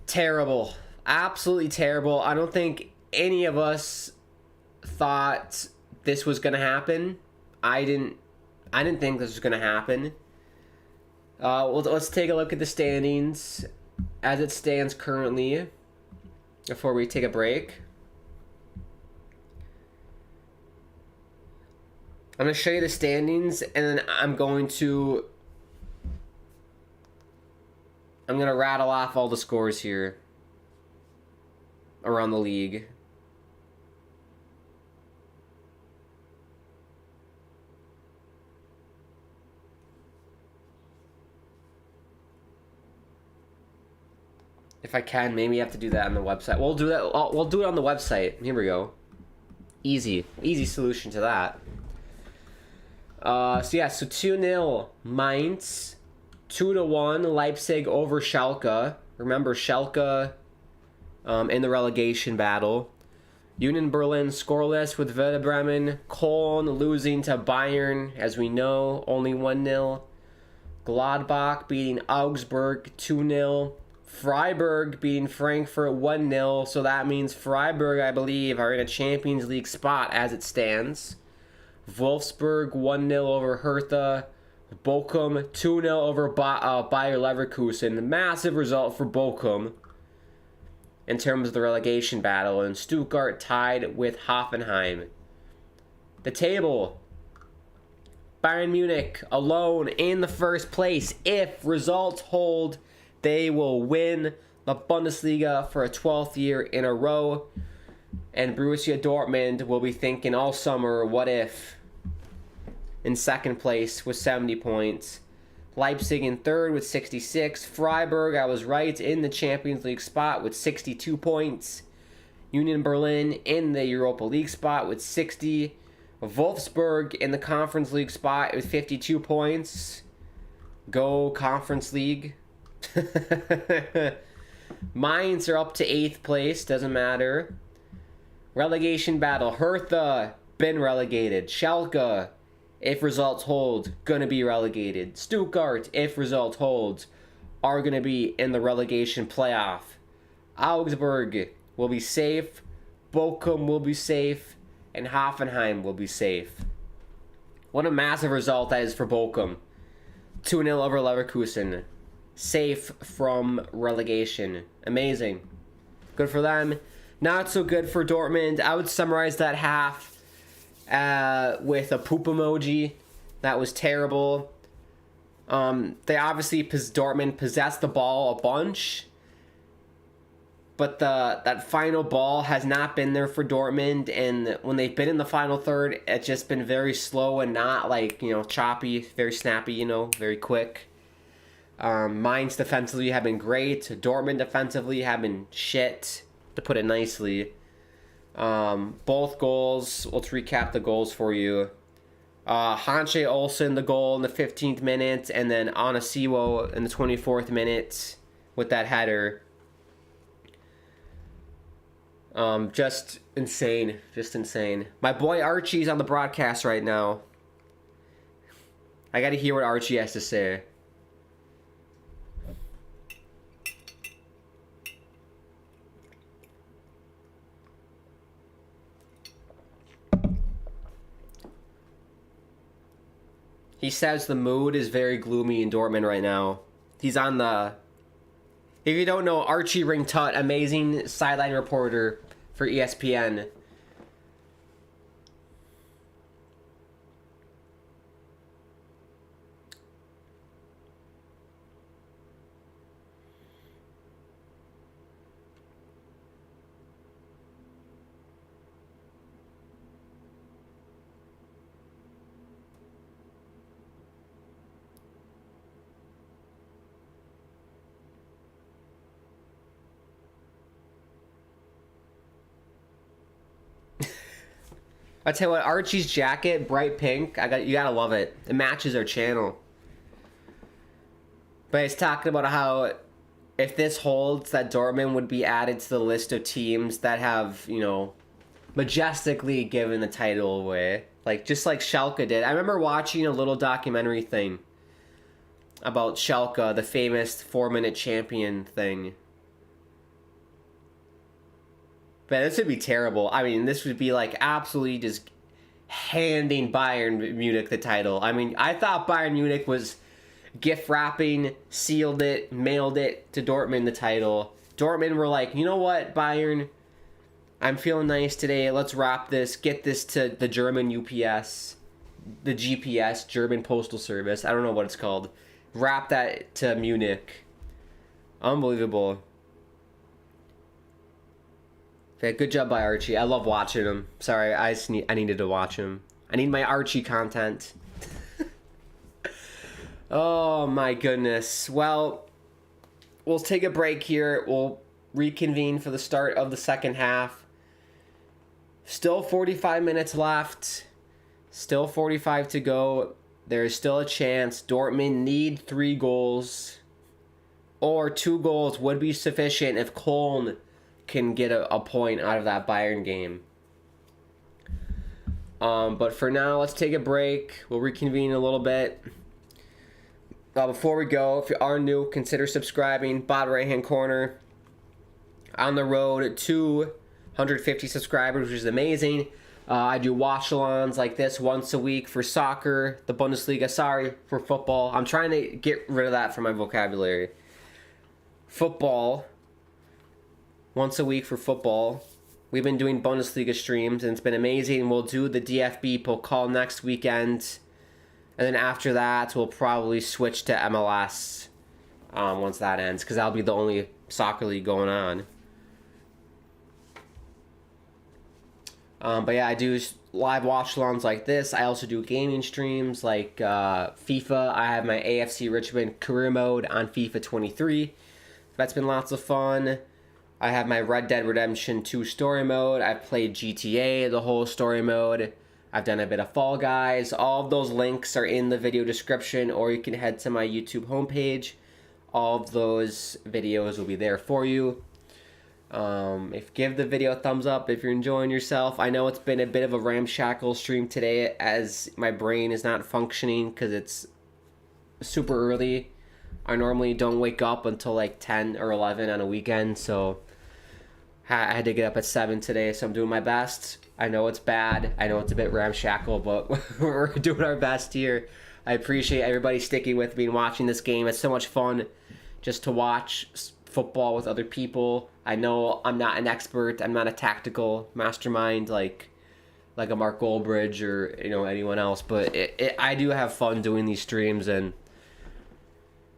Terrible. Absolutely terrible. I don't think any of us thought this was going to happen. I didn't think this was going to happen. Well, let's take a look at the standings as it stands currently before we take a break. I'm going to show you the standings, and then I'm going to rattle off all the scores here around the league. If I can, maybe I have to do that on the website. We'll do that. We'll do it on the website. Here we go. Easy solution to that. So 2-0 Mainz, 2-1 Leipzig over Schalke. Remember Schalke in the relegation battle. Union Berlin scoreless with Werder Bremen. Cologne losing to Bayern, as we know, only 1-0. Gladbach beating Augsburg 2-0. Freiburg beating Frankfurt 1-0, so that means Freiburg, I believe, are in a Champions League spot as it stands. Wolfsburg 1-0 over Hertha. Bochum 2-0 over Bayer Leverkusen. Massive result for Bochum in terms of the relegation battle. And Stuttgart tied with Hoffenheim. The table. Bayern Munich alone in the first place. If results hold, they will win the Bundesliga for a 12th year in a row. And Borussia Dortmund will be thinking all summer, what if? In second place with 70 points. Leipzig in third with 66. Freiburg, I was right, in the Champions League spot with 62 points. Union Berlin in the Europa League spot with 60. Wolfsburg in the Conference League spot with 52 points. Go Conference League. Mainz are up to 8th place, doesn't matter. Relegation battle. Hertha, been relegated. Schalke, if results hold, gonna be relegated. Stuttgart, if results hold, are gonna be in the relegation playoff. Augsburg will be safe. Bochum will be safe. And Hoffenheim will be safe. What a massive result that is for Bochum. 2-0 over Leverkusen. Safe from relegation. Amazing. Good for them. Not so good for Dortmund. I would summarize that half with a poop emoji. That was terrible. They obviously, Dortmund possessed the ball a bunch, but that final ball has not been there for Dortmund, and when they've been in the final third, it's just been very slow and not like, choppy, very snappy, very quick. Mainz defensively have been great. Dortmund defensively have been shit, to put it nicely. Both goals, let's recap the goals for you. Hanche Olsen, the goal in the 15th minute, and then Onasiwo in the 24th minute with that header. Just insane. My boy Archie's on the broadcast right now. I gotta hear what Archie has to say. He says the mood is very gloomy in Dortmund right now. He's on the... If you don't know, Archie Ringtut, amazing sideline reporter for ESPN. I tell you what, Archie's jacket, bright pink, you gotta love it. It matches our channel. But he's talking about how if this holds, that Dortmund would be added to the list of teams that have, majestically given the title away. Just like Schalke did. I remember watching a little documentary thing about Schalke, the famous 4-minute champion thing. But this would be terrible. I mean, this would be absolutely just handing Bayern Munich the title. I mean, I thought Bayern Munich was gift wrapping, sealed it, mailed it to Dortmund the title. Dortmund were like, you know what, Bayern? I'm feeling nice today. Let's wrap this. Get this to the German UPS. The GPS, German Postal Service. I don't know what it's called. Wrap that to Munich. Unbelievable. Okay, good job by Archie. I love watching him. Sorry, I needed to watch him. I need my Archie content. Oh my goodness. Well, we'll take a break here. We'll reconvene for the start of the second half. Still 45 minutes left. Still 45 to go. There's still a chance. Dortmund need 3 goals. Or 2 goals would be sufficient if Köln can get a point out of that Bayern game. But for now, let's take a break. We'll reconvene in a little bit. Before we go, if you are new, consider subscribing. Bottom right hand corner. On the road to 150 subscribers, which is amazing. I do watch-alongs like this once a week for soccer, the Bundesliga. Sorry, for football. I'm trying to get rid of that from my vocabulary. Football. Once a week for football. We've been doing Bundesliga streams, and it's been amazing. We'll do the DFB Pokal next weekend. And then after that, we'll probably switch to MLS once that ends, because that'll be the only soccer league going on. But yeah, I do live watch-alongs like this. I also do gaming streams like FIFA. I have my AFC Richmond career mode on FIFA 23. That's been lots of fun. I have my Red Dead Redemption 2 story mode. I've played GTA, the whole story mode. I've done a bit of Fall Guys. All of those links are in the video description, or you can head to my YouTube homepage. All of those videos will be there for you. Give the video a thumbs up if you're enjoying yourself. I know it's been a bit of a ramshackle stream today, as my brain is not functioning because it's super early. I normally don't wake up until like 10 or 11 on a weekend, so I had to get up at 7 today, so I'm doing my best. I know it's bad. I know it's a bit ramshackle, but we're doing our best here. I appreciate everybody sticking with me and watching this game. It's so much fun just to watch football with other people. I know I'm not an expert. I'm not a tactical mastermind. like a Mark Goldbridge or anyone else. But I do have fun doing these streams, and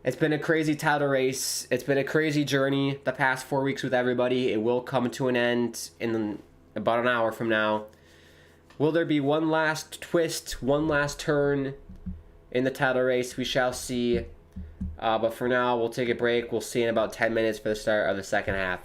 it's been a crazy title race. It's been a crazy journey the past 4 weeks with everybody. It will come to an end in about an hour from now. Will there be one last twist, one last turn in the title race? We shall see. But for now, we'll take a break. We'll see in about 10 minutes for the start of the second half.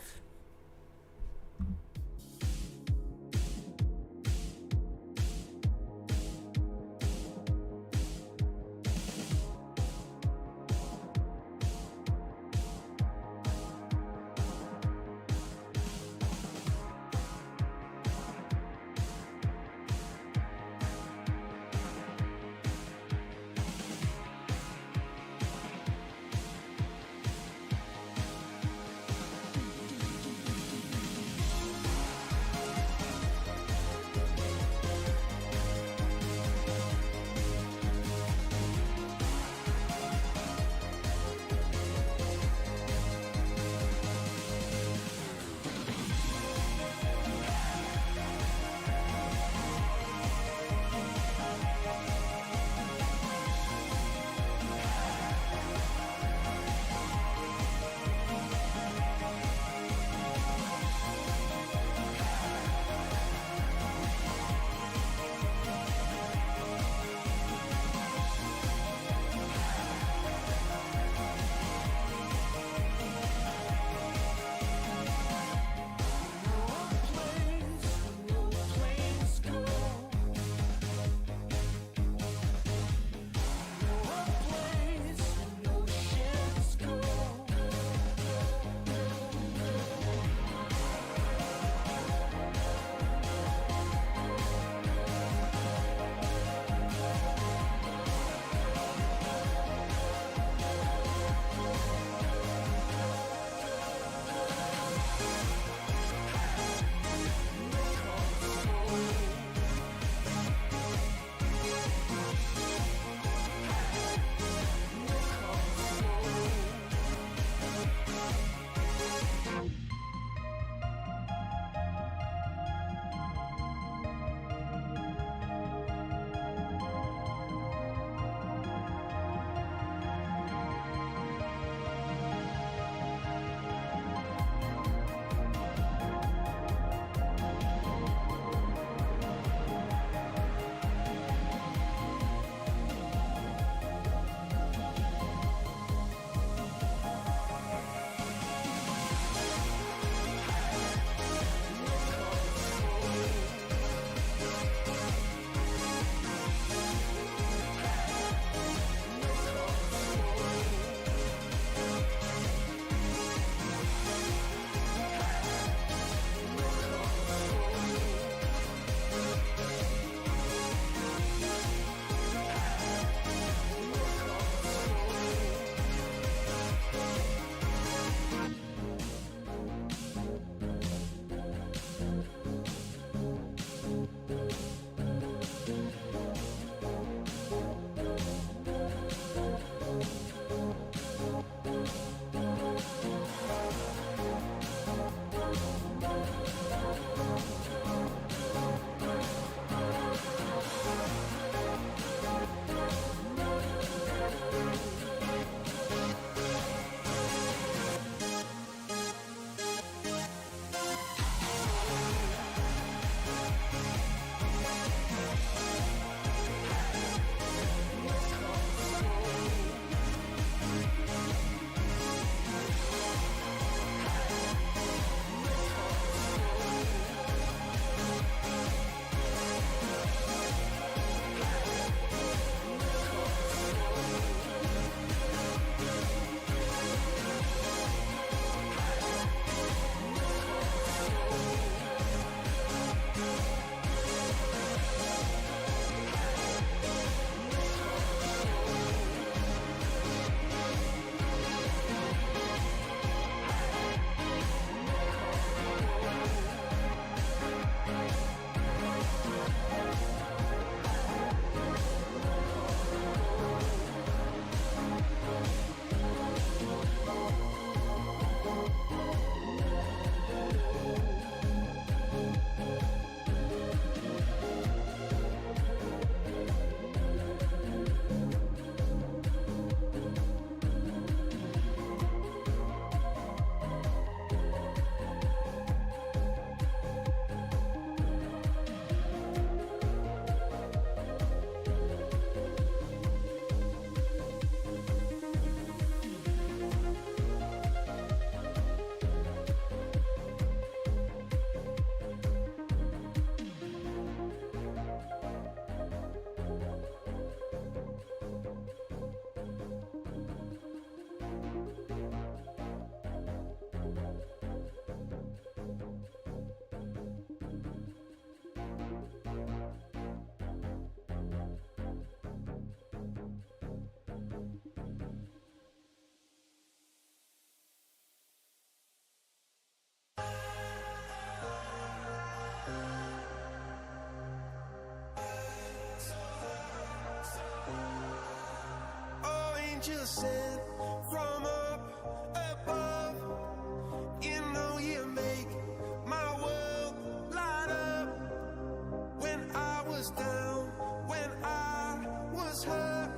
angel sent from up above. You know you make my world light up. When I was down, when I was hurt,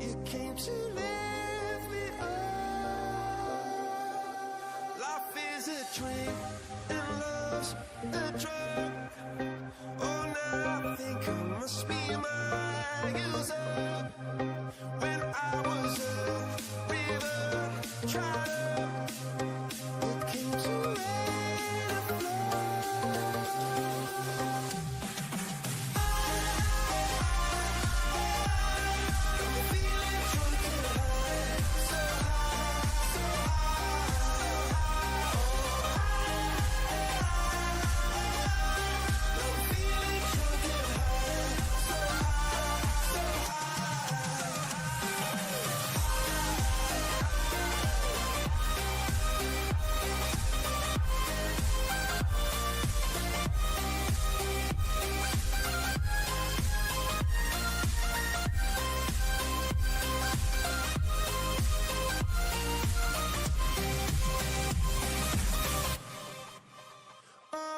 you came to lift me up. Life is a drink and love's a drug. Oh, now I think I must be my user. When I was a river dried up, it came to rain and I'm feeling drunk and high, so high, so high. I'm feeling drunk and high, so high, so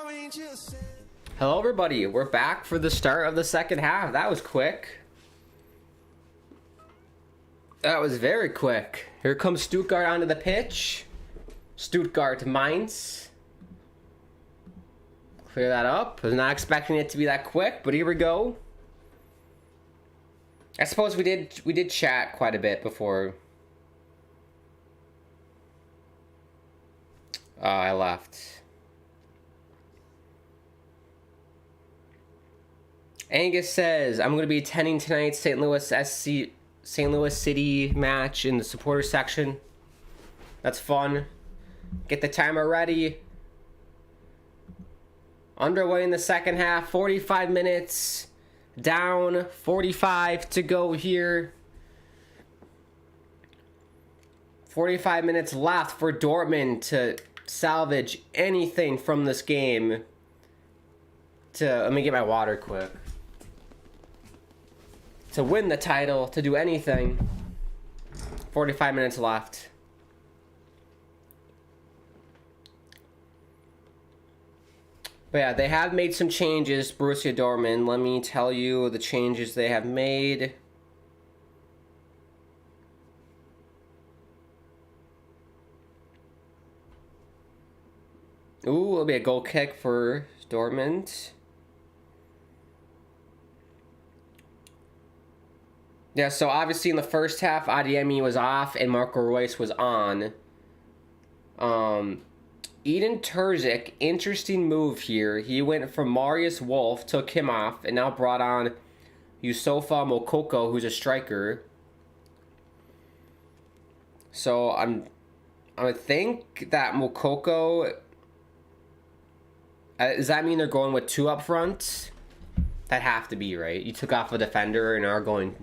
orange you said. Hello, everybody. We're back for the start of the second half. That was quick. That was very quick. Here comes Stuttgart onto the pitch. Stuttgart Mainz. Clear that up. I was not expecting it to be that quick, but here we go. I suppose we did chat quite a bit before I left. Angus says, I'm going to be attending tonight's St. Louis City match in the supporter section. That's fun. Get the timer ready. Underway in the second half. 45 minutes. Down. 45 to go here. 45 minutes left for Dortmund to salvage anything from this game. Let me get my water quick. To win the title, to do anything. 45 minutes left. But yeah, they have made some changes, Borussia Dortmund. Let me tell you the changes they have made. Ooh, it'll be a goal kick for Dortmund. Yeah, so obviously in the first half, Adeyemi was off and Marco Reus was on. Eden Terzic, interesting move here. He went from Marius Wolf, took him off, and now brought on Yusufa Moukoko, who's a striker. So I would think that Moukoko. Does that mean they're going with two up front? That have to be, right? You took off a defender and are going.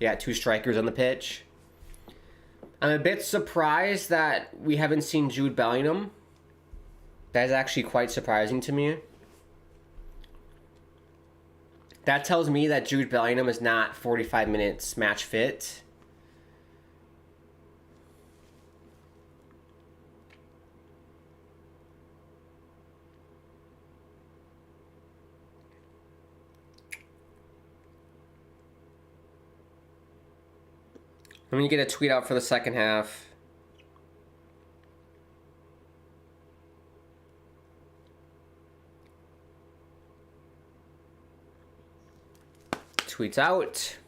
Yeah, two strikers on the pitch. I'm a bit surprised that we haven't seen Jude Bellingham. That is actually quite surprising to me. That tells me that Jude Bellingham is not 45 minutes match fit. Let me get a tweet out for the second half. Tweets out.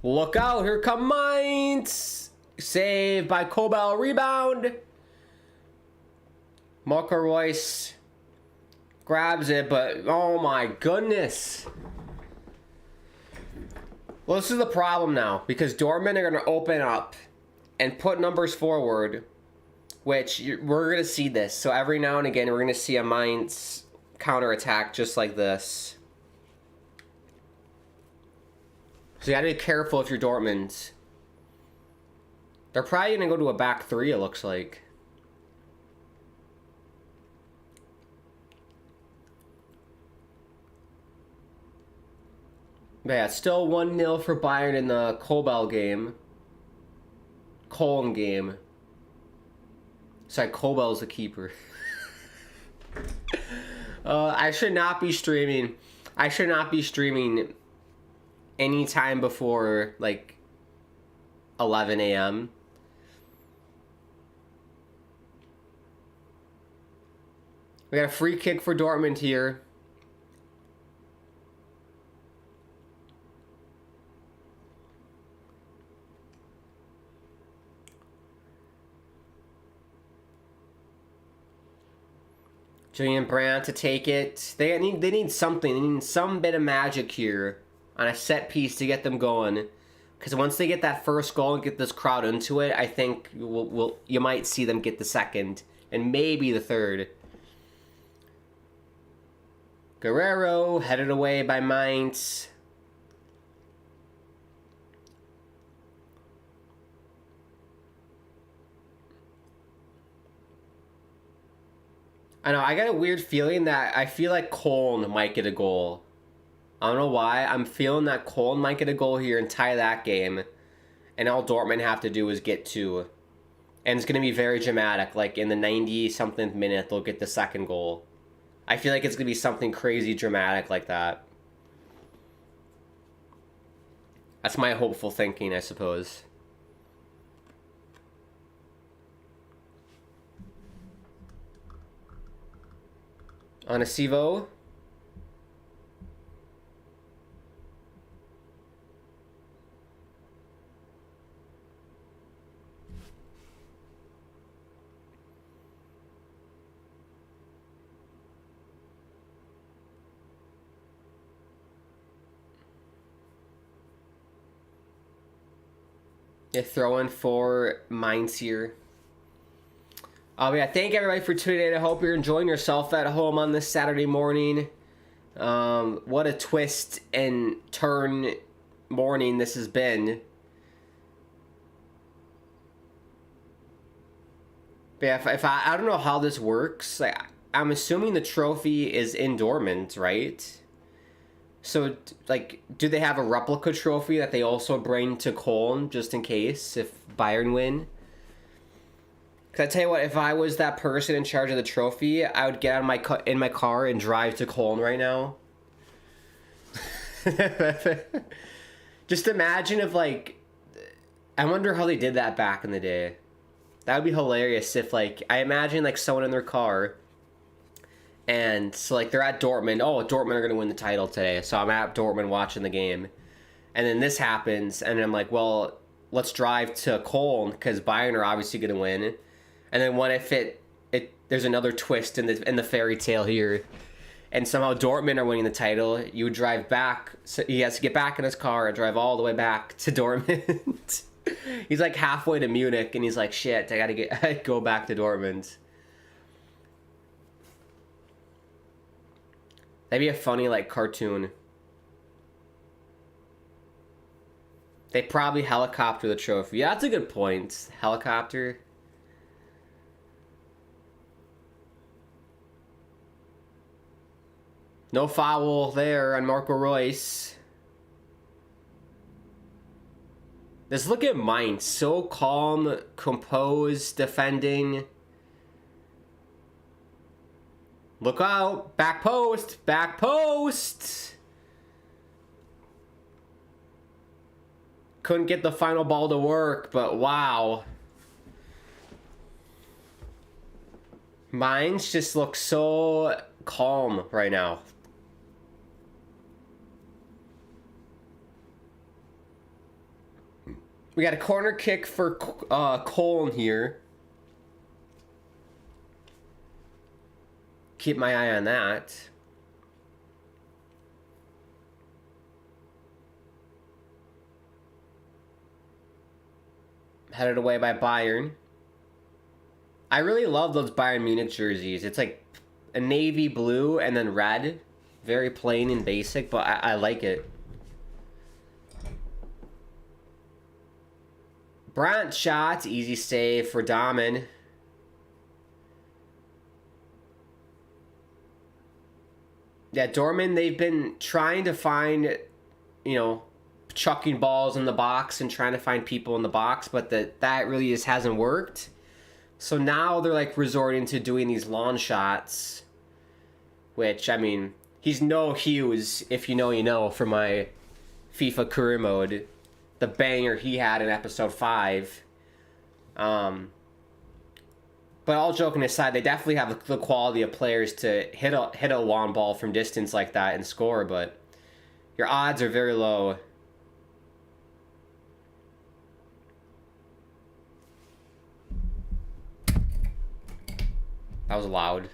Look out, here come Mainz. Save by Kobel, rebound. Marco Reus grabs it, but oh my goodness. Well, this is the problem now, because Dortmund are going to open up and put numbers forward, which we're going to see this. So every now and again, we're going to see a Mainz counterattack just like this. So you got to be careful if you're Dortmund. They're probably going to go to a back three, it looks like. But yeah, it's still 1-0 for Bayern in the Kobel game. Cologne game. Sorry, Kobel's the keeper. I should not be streaming. I should not be streaming anytime before, like, 11 a.m. We got a free kick for Dortmund here. Julian Brandt to take it. They need something. They need some bit of magic here on a set piece to get them going. Because once they get that first goal and get this crowd into it, I think you might see them get the second and maybe the third. Guerrero headed away by Mainz. I know, I got a weird feeling that I feel like Cologne might get a goal. I don't know why. I'm feeling that Cologne might get a goal here and tie that game. And all Dortmund have to do is get two. And it's going to be very dramatic. Like in the 90-something minute, they'll get the second goal. I feel like it's going to be something crazy dramatic like that. That's my hopeful thinking, I suppose. Onisivo. Yeah, throw in for Mainz here. Yeah, thank everybody for tuning in. I hope you're enjoying yourself at home on this Saturday morning. What a twist and turn morning this has been. But yeah, if I don't know how this works. Like, I'm assuming the trophy is in Dortmund, right? So, like, do they have a replica trophy that they also bring to Cologne just in case if Bayern win? Because I tell you what, if I was that person in charge of the trophy, I would get out in my car and drive to Cologne right now. Just imagine if, like, I wonder how they did that back in the day. That would be hilarious if, like, I imagine, like, someone in their car, and so, like, they're at Dortmund. Oh, Dortmund are going to win the title today, so I'm at Dortmund watching the game. And then this happens, and I'm like, well, let's drive to Cologne, because Bayern are obviously going to win. And then what if there's another twist in the fairy tale here, and somehow Dortmund are winning the title? You would drive back, so he has to get back in his car and drive all the way back to Dortmund. He's like halfway to Munich, and he's like, shit, I go back to Dortmund. That'd be a funny, like, cartoon. They probably helicopter the trophy. Yeah, that's a good point. Helicopter. No foul there on Marco Reus. Let's look at Mainz. So calm, composed, defending. Look out. Back post. Back post. Couldn't get the final ball to work, but wow. Mainz just looks so calm right now. We got a corner kick for Cologne here. Keep my eye on that. Headed away by Bayern. I really love those Bayern Munich jerseys. It's like a navy blue and then red. Very plain and basic, but I like it. Brandt shot. Easy save for Dahmen. Yeah, Dortmund, they've been trying to find, chucking balls in the box and trying to find people in the box, but that really just hasn't worked. So now they're like resorting to doing these long shots, which, I mean, he's no Hughes, if you know, you know, for my FIFA career mode. The banger he had in episode 5. But all joking aside, they definitely have the quality of players to hit a long ball from distance like that and score, but your odds are very low. That was loud.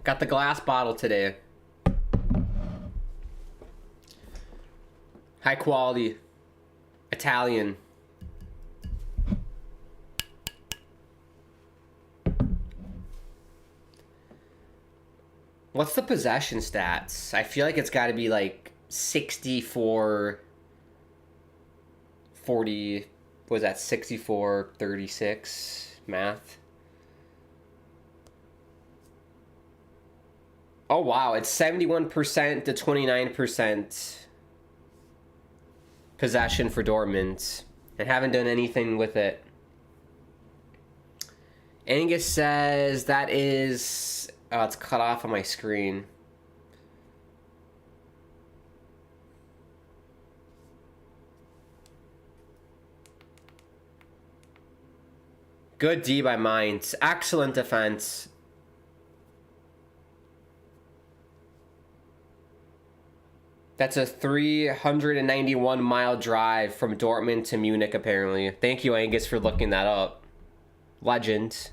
Got the glass bottle today. High quality. Italian. What's the possession stats? I feel like it's got to be like 64 40. What was that? 64 36 math. Oh wow, it's 71% to 29% possession for Dortmund. And haven't done anything with it. Angus says that is... Oh, it's cut off on my screen. Good D by Mainz. Excellent defense. That's a 391-mile drive from Dortmund to Munich, apparently. Thank you, Angus, for looking that up. Legend.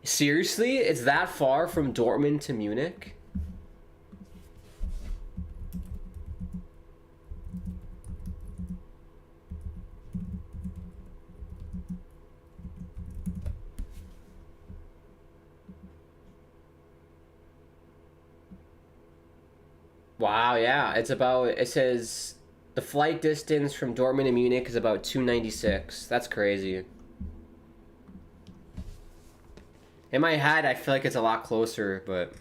Seriously? It's that far from Dortmund to Munich? Wow, yeah. It says the flight distance from Dortmund to Munich is about 296. That's crazy. In my head, I feel like it's a lot closer, but...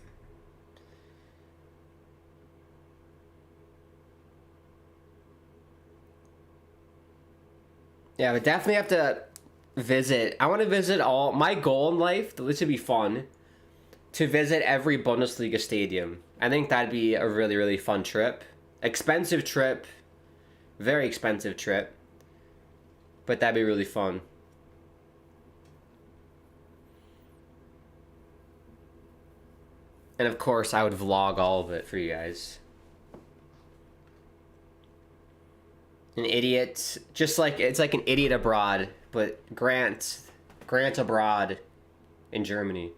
Yeah, but definitely have to visit. I want to visit all... My goal in life, this would be fun, to visit every Bundesliga stadium. I think that'd be a really, really fun trip. Expensive trip. Very expensive trip. But that'd be really fun. And of course, I would vlog all of it for you guys. An idiot. Just like, it's like an idiot abroad. But Grant abroad in Germany.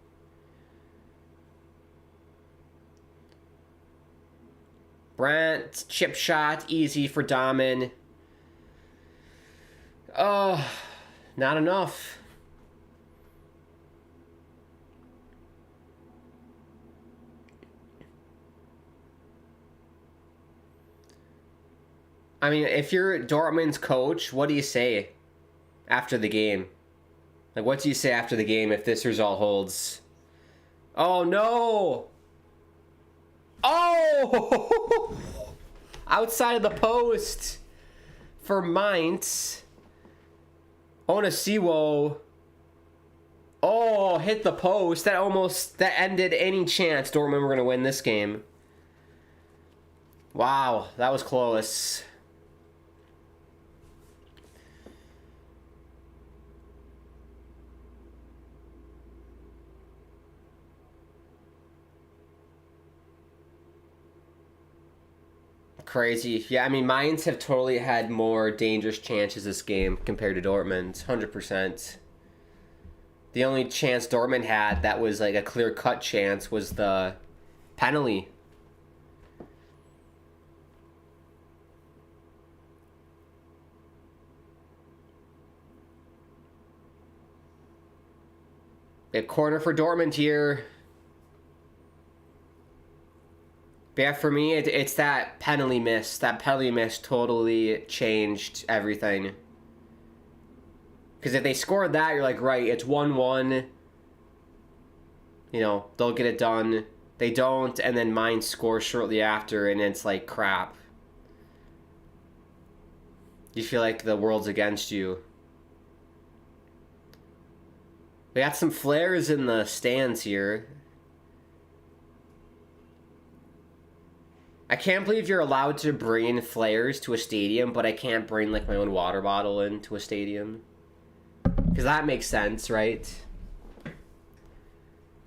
Brandt, chip shot, easy for Dahmen. Oh, not enough. I mean, if you're Dortmund's coach, what do you say after the game? Like, what do you say after the game if this result holds? Oh, no! Oh! Outside of the post for Mainz. Onasiwo. Oh, hit the post. That ended any chance Dortmund were going to win this game. Wow, that was close. Crazy. Yeah, I mean, Mainz have totally had more dangerous chances this game compared to Dortmund. 100%. The only chance Dortmund had that was like a clear-cut chance was the penalty. A corner for Dortmund here. But yeah, for me, it's that penalty miss. That penalty miss totally changed everything. Because if they scored that, you're like, right, it's 1-1. You know, they'll get it done. They don't, and then Mainz scores shortly after, and it's like, crap. You feel like the world's against you. We got some flares in the stands here. I can't believe you're allowed to bring flares to a stadium, but I can't bring like my own water bottle into a stadium. Because that makes sense, right?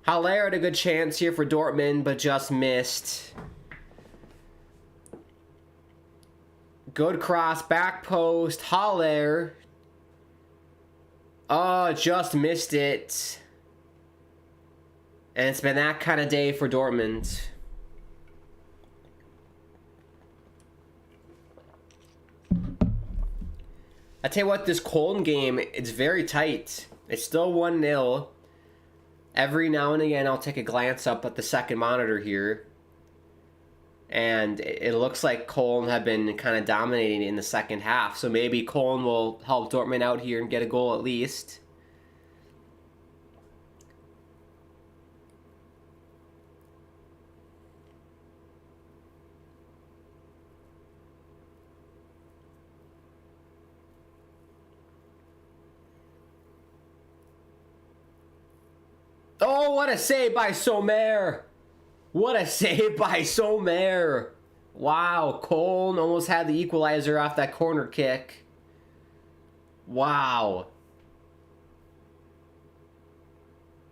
Haller had a good chance here for Dortmund, but just missed. Good cross, back post, Haller. Oh, just missed it. And it's been that kind of day for Dortmund. I tell you what, this Cologne game, it's very tight. It's still 1-0. Every now and again, I'll take a glance up at the second monitor here. And it looks like Cologne have been kind of dominating in the second half. So maybe Cologne will help Dortmund out here and get a goal at least. Oh, what a save by Sommer! What a save by Sommer! Wow, Cologne almost had the equalizer off that corner kick. Wow.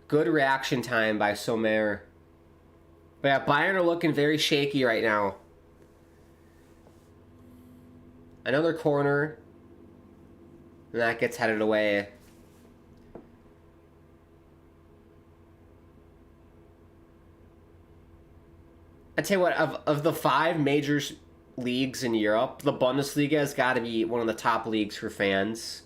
Good reaction time by Sommer. But yeah, Bayern are looking very shaky right now. Another corner. And that gets headed away. I tell you what, of the 5 major leagues in Europe, the Bundesliga has got to be one of the top leagues for fans.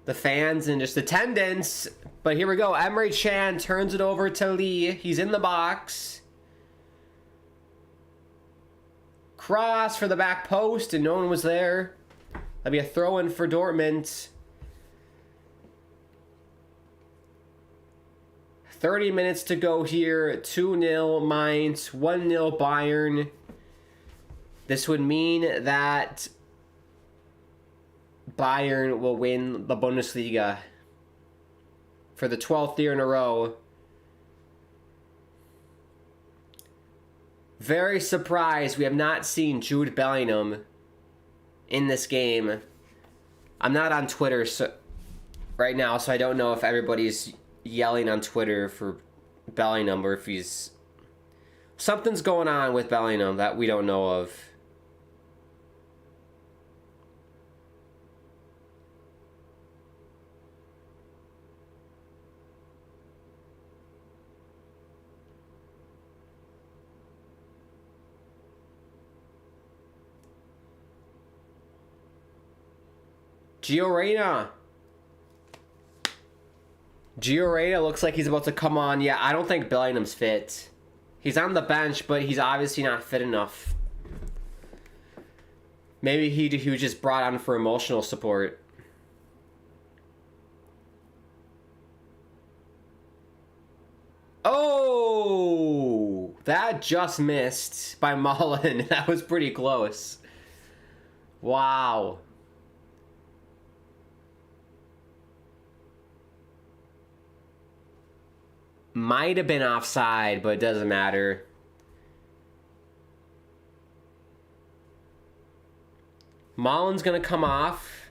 The fans and just attendance. But here we go. Emre Can turns it over to Lee. He's in the box. Cross for the back post, and no one was there. That'll be a throw-in for Dortmund. 30 minutes to go here. 2-0 Mainz, 1-0 Bayern. This would mean that Bayern will win the Bundesliga for the 12th year in a row. Very surprised we have not seen Jude Bellingham in this game. I'm not on Twitter right now, so I don't know if everybody's yelling on Twitter for Bellingham or if he's... Something's going on with Bellingham that we don't know of. Gio Reyna looks like he's about to come on. Yeah, I don't think Bellingham's fit. He's on the bench, but he's obviously not fit enough. Maybe he was just brought on for emotional support. Oh! That just missed by Mullen. That was pretty close. Wow. Might have been offside, but it doesn't matter. Mullen's going to come off.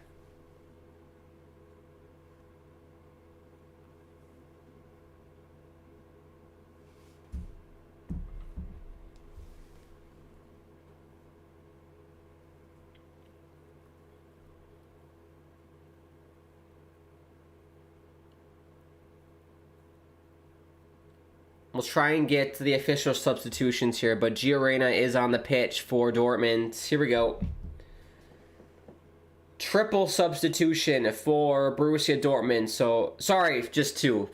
We'll try and get to the official substitutions here, but Gio Reyna is on the pitch for Dortmund. Here we go. Triple substitution for Borussia Dortmund. So, sorry, just two.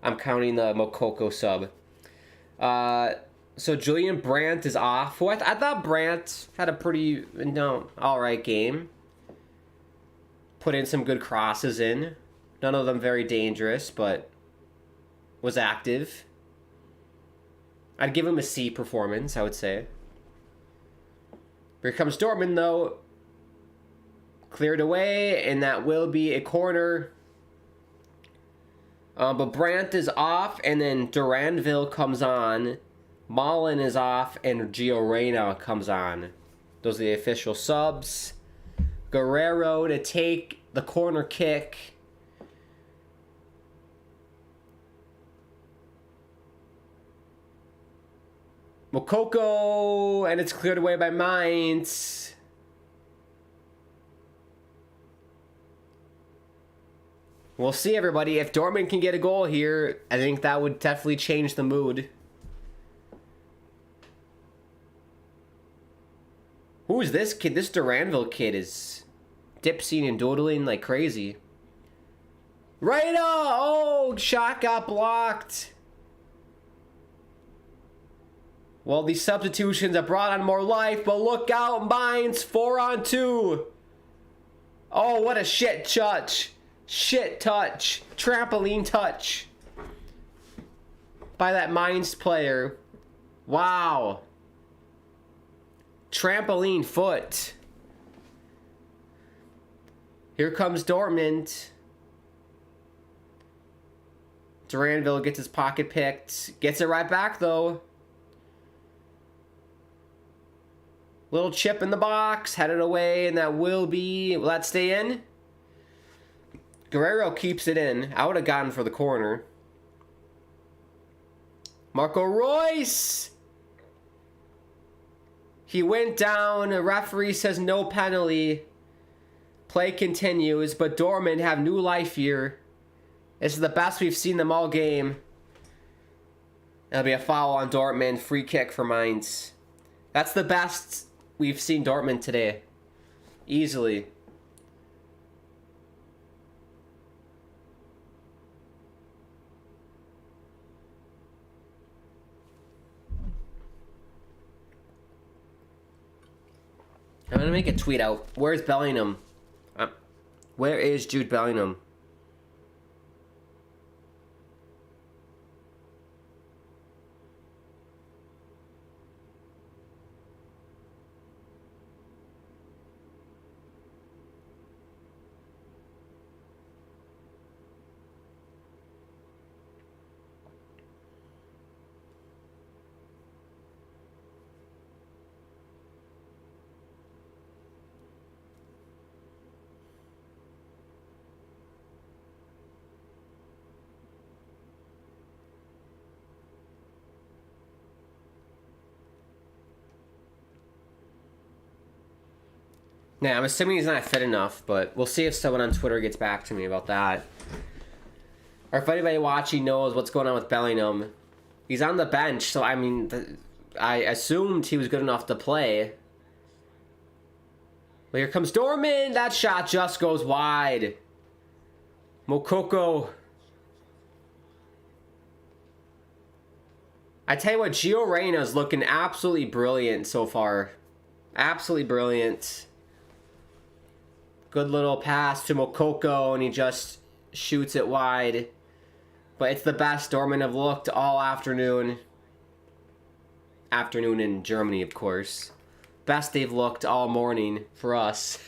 I'm counting the Mokoko sub. So Julian Brandt is off. I thought Brandt had a pretty, alright game. put in some good crosses in. None of them very dangerous, but was active. I'd give him a C performance, I would say. Here comes Dortmund, though. Cleared away, and that will be a corner. But Brandt is off, and then Duranville comes on. Mullen is off, and Gio Reyna comes on. Those are the official subs. Guerrero to take the corner kick. Mokoko, and it's cleared away by Mainz. We'll see, everybody. If Dortmund can get a goal here, I think that would definitely change the mood. Who is this kid? This Duranville kid is dipsing and doodling like crazy. Right on! Oh, shot got blocked. Well, these substitutions have brought on more life, but look out, Mainz, 4-on-2. Oh, what a shit touch. Shit touch. Trampoline touch. By that Mainz player. Wow. Trampoline foot. Here comes Dortmund. Duranville gets his pocket picked. Gets it right back, though. Little chip in the box. Headed away, and that will that stay in? Guerrero keeps it in. I would have gone for the corner. Marco Reus. He went down. A referee says no penalty. Play continues, but Dortmund have new life here. This is the best we've seen them all game. It'll be a foul on Dortmund. Free kick for Mainz. That's the best we've seen Dortmund today. Easily. I'm going to make a tweet out. Where's Bellingham? Where is Jude Bellingham? Yeah, I'm assuming he's not fit enough, but we'll see if someone on Twitter gets back to me about that. Or if anybody watching knows what's going on with Bellingham. He's on the bench, so I mean, I assumed he was good enough to play. But here comes Dortmund. That shot just goes wide. Mokoko. I tell you what, Gio Reyna is looking absolutely brilliant so far. Absolutely brilliant. Good little pass to Mokoko, and he just shoots it wide. But it's the best Dortmund have looked all afternoon. Afternoon in Germany, of course. Best they've looked all morning for us.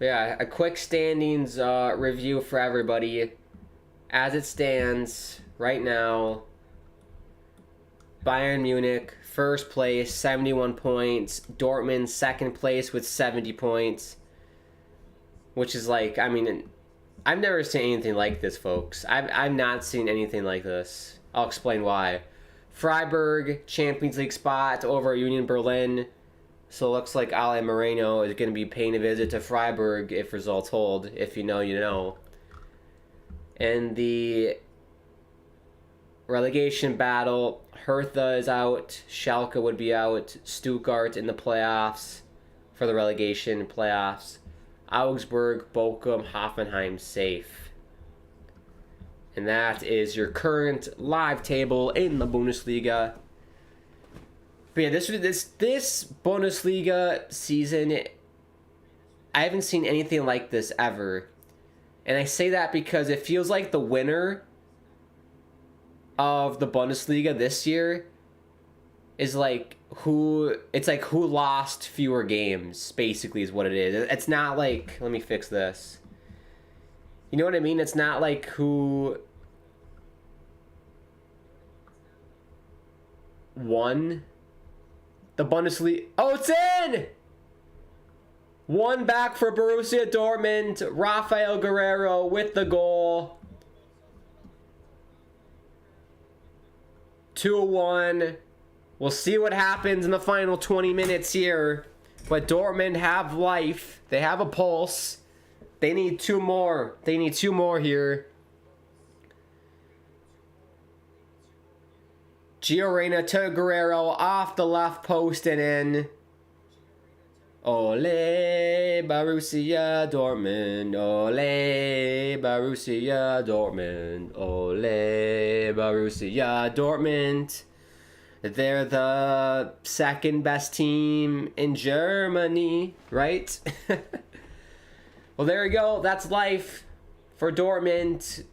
Yeah, a quick standings review for everybody. As it stands right now, Bayern Munich, first place, 71 points. Dortmund, second place with 70 points. Which is like, I mean, I've never seen anything like this, folks. I've not seen anything like this. I'll explain why. Freiburg, Champions League spot over Union Berlin. So it looks like Ale Moreno is going to be paying a visit to Freiburg if results hold. If you know, you know. And the relegation battle, Hertha is out. Schalke would be out. Stuttgart in the playoffs for the relegation playoffs. Augsburg, Bochum, Hoffenheim safe. And that is your current live table in the Bundesliga. But yeah, this Bundesliga season, I haven't seen anything like this ever. And I say that because it feels like the winner of the Bundesliga this year is like who lost fewer games, basically, is what it is. It's not like, let me fix this. You know what I mean? It's not like who won the Bundesliga. Oh, it's in! One back for Borussia Dortmund. Rafael Guerrero with the goal. 2-1. We'll see what happens in the final 20 minutes here. But Dortmund have life. They have a pulse. They need two more. They need two more here. Gio Reyna to Guerrero off the left post and in. Ole Borussia Dortmund, ole Borussia Dortmund, ole Borussia Dortmund. They're the second best team in Germany, right? Well, there we go. That's life for Dortmund.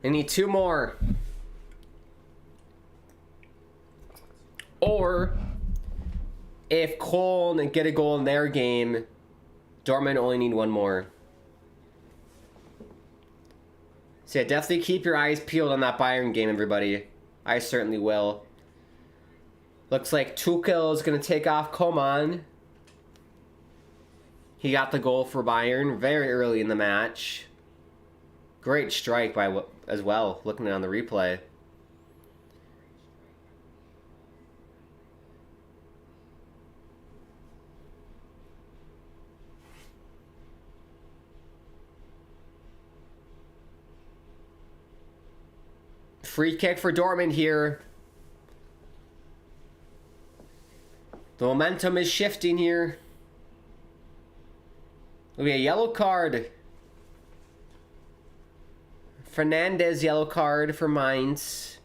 I need two more. Or, if Köln get a goal in their game, Dortmund only need one more. So yeah, definitely keep your eyes peeled on that Bayern game, everybody. I certainly will. Looks like Tuchel is going to take off Coman. He got the goal for Bayern very early in the match. Great strike by as well, looking on the replay. Free kick for Dortmund here. The momentum is shifting here. It'll be a yellow card. Fernandez yellow card for Mainz.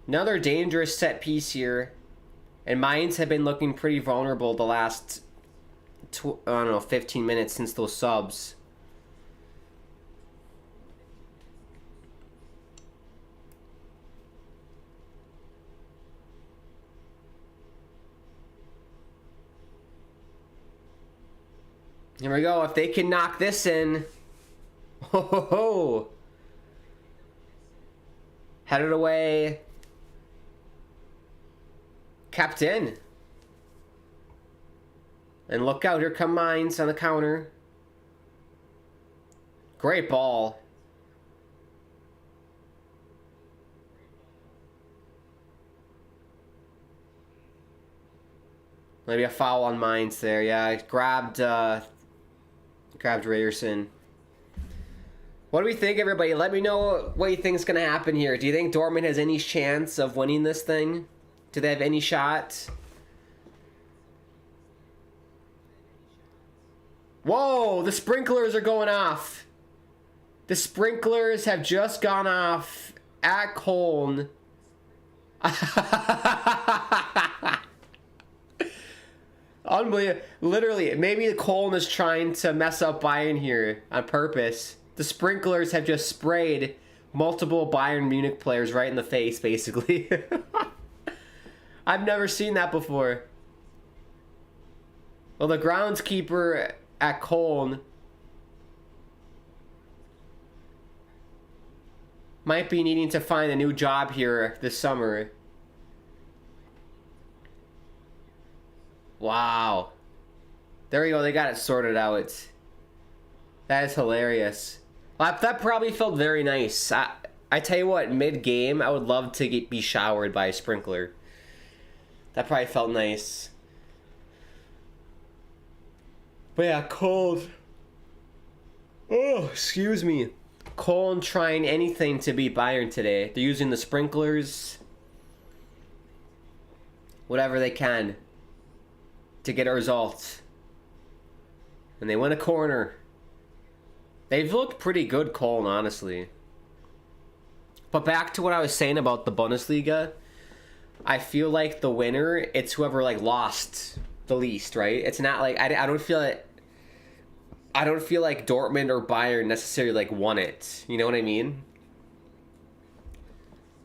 Another dangerous set piece here. And Mainz have been looking pretty vulnerable the last, 15 minutes since those subs. Here we go. If they can knock this in. Ho ho ho. Headed away. Kept in. And look out. Here come Mainz on the counter. Great ball. Maybe a foul on Mainz there. Yeah, grabbed Ryerson. What do we think, everybody? Let me know what you think is going to happen here. Do you think Dortmund has any chance of winning this thing? Do they have any shot? Whoa, the sprinklers are going off. The sprinklers have just gone off at Köln. Unbelievable. Literally, maybe Köln is trying to mess up Bayern here on purpose. The sprinklers have just sprayed multiple Bayern Munich players right in the face, basically. I've never seen that before. Well, the groundskeeper at Köln might be needing to find a new job here this summer. Wow. There we go. They got it sorted out. That is hilarious. That probably felt very nice. I tell you what, mid-game, I would love to be showered by a sprinkler. That probably felt nice. But yeah, cold. Oh, excuse me. Cologne trying anything to beat Bayern today. They're using the sprinklers. Whatever they can to get a result. And they win a corner. They've looked pretty good, Cologne, honestly. But back to what I was saying about the Bundesliga. I feel like the winner, it's whoever like lost the least, right? It's not like I don't feel it. I don't feel like Dortmund or Bayern necessarily like won it. You know what I mean?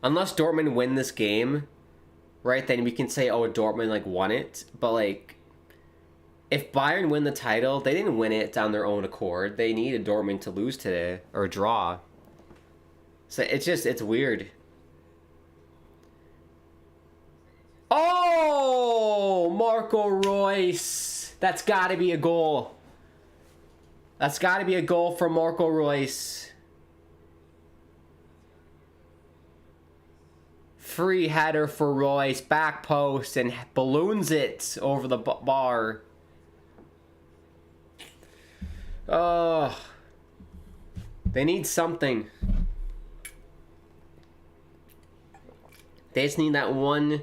Unless Dortmund win this game, right? Then we can say, oh, Dortmund like won it. But like, if Bayern win the title, they didn't win it on their own accord. They needed Dortmund to lose today or draw. So it's weird. Oh, Marco Reus. That's got to be a goal. That's got to be a goal for Marco Reus. Free header for Reus, back post, and balloons it over the bar. Oh, they need something. They just need that one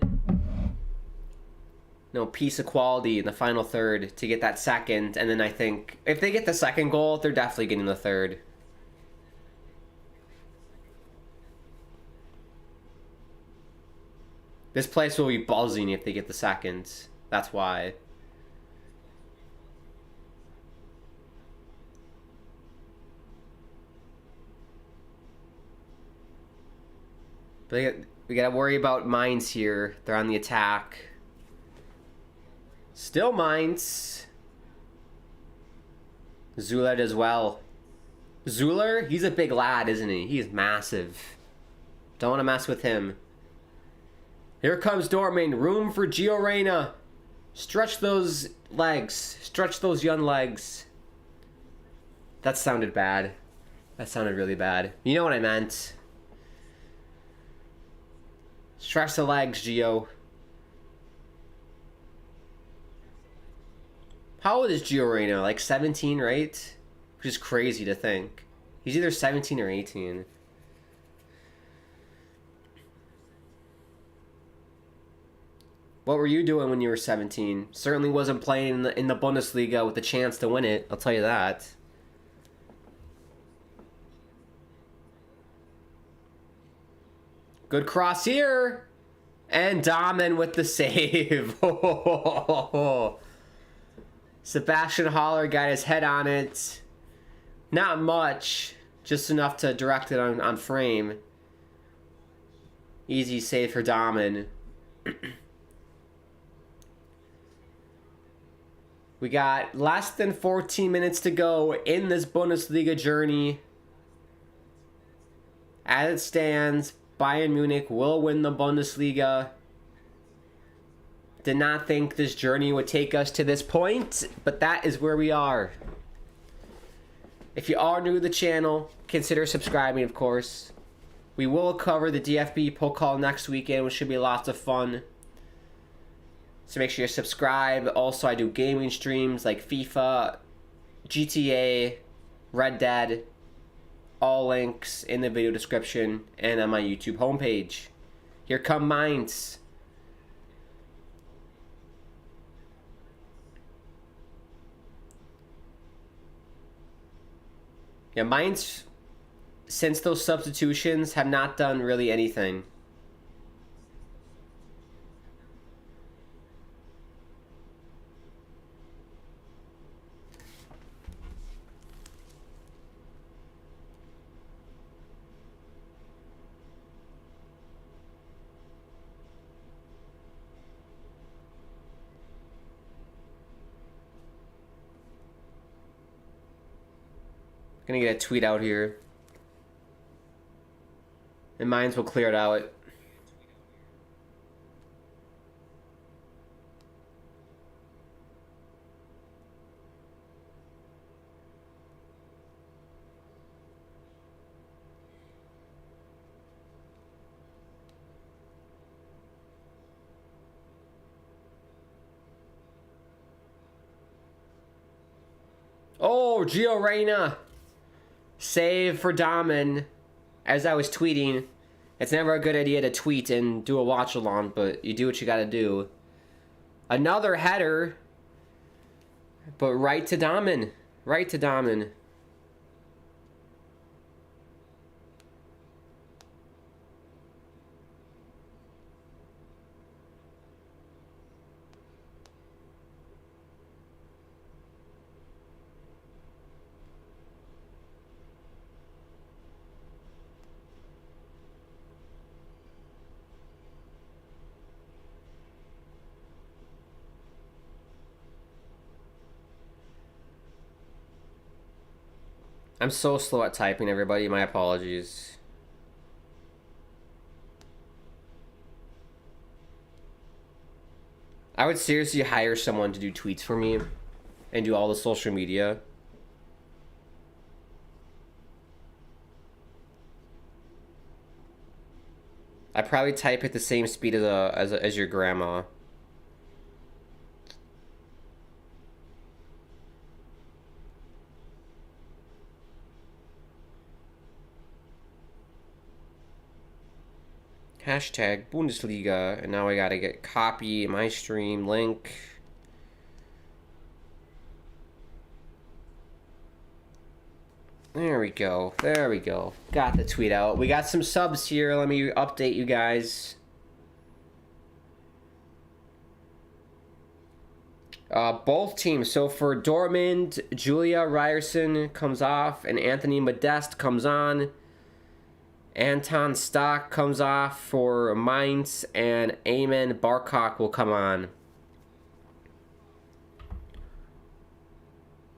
piece of quality in the final third to get that second, and then I think if they get the second goal, they're definitely getting the third. This place will be buzzing if they get the second. That's why. But we gotta worry about Mainz here. They're on the attack. Still Mainz. Zuller as well. Zuller, he's a big lad, isn't he? He's massive. Don't want to mess with him. Here comes Dortmund. Room for Gio Reyna. Stretch those legs. Stretch those young legs. That sounded bad. That sounded really bad. You know what I meant. Stretch the legs, Gio. How old is Gio Reyna? Like 17, right? Which is crazy to think. He's either 17 or 18. What were you doing when you were 17? Certainly wasn't playing in the Bundesliga with the chance to win it. I'll tell you that. Good cross here. And Dahmen with the save. Sebastian Haller got his head on it. Not much. Just enough to direct it on frame. Easy save for Dahmen. We got less than 14 minutes to go in this Bundesliga journey. As it stands, Bayern Munich will win the Bundesliga. Did not think this journey would take us to this point, but that is where we are. If you are new to the channel, consider subscribing, of course. We will cover the DFB Pokal next weekend, which should be lots of fun. So make sure you subscribe. Also, I do gaming streams like FIFA, GTA, Red Dead. All links in the video description and on my YouTube homepage. Here come Mainz. Yeah, Mainz, since those substitutions, have not done really anything. Gonna get a tweet out here. And Mainz will clear it out. Oh, Gio Reyna. Save for Damen. As I was tweeting, it's never a good idea to tweet and do a watch along, but you do what you gotta do. Another header. But right to Damen. Right to Damen. I'm so slow at typing, everybody. My apologies. I would seriously hire someone to do tweets for me and do all the social media. I probably type at the same speed as your grandma. Hashtag Bundesliga, and now I gotta get copy my stream link. There we go. There we go. Got the tweet out. We got some subs here. Let me update you guys. Both teams. So for Dortmund, Julia Ryerson comes off, and Anthony Modeste comes on. Anton Stock comes off for Mainz, and Eamon Barcock will come on.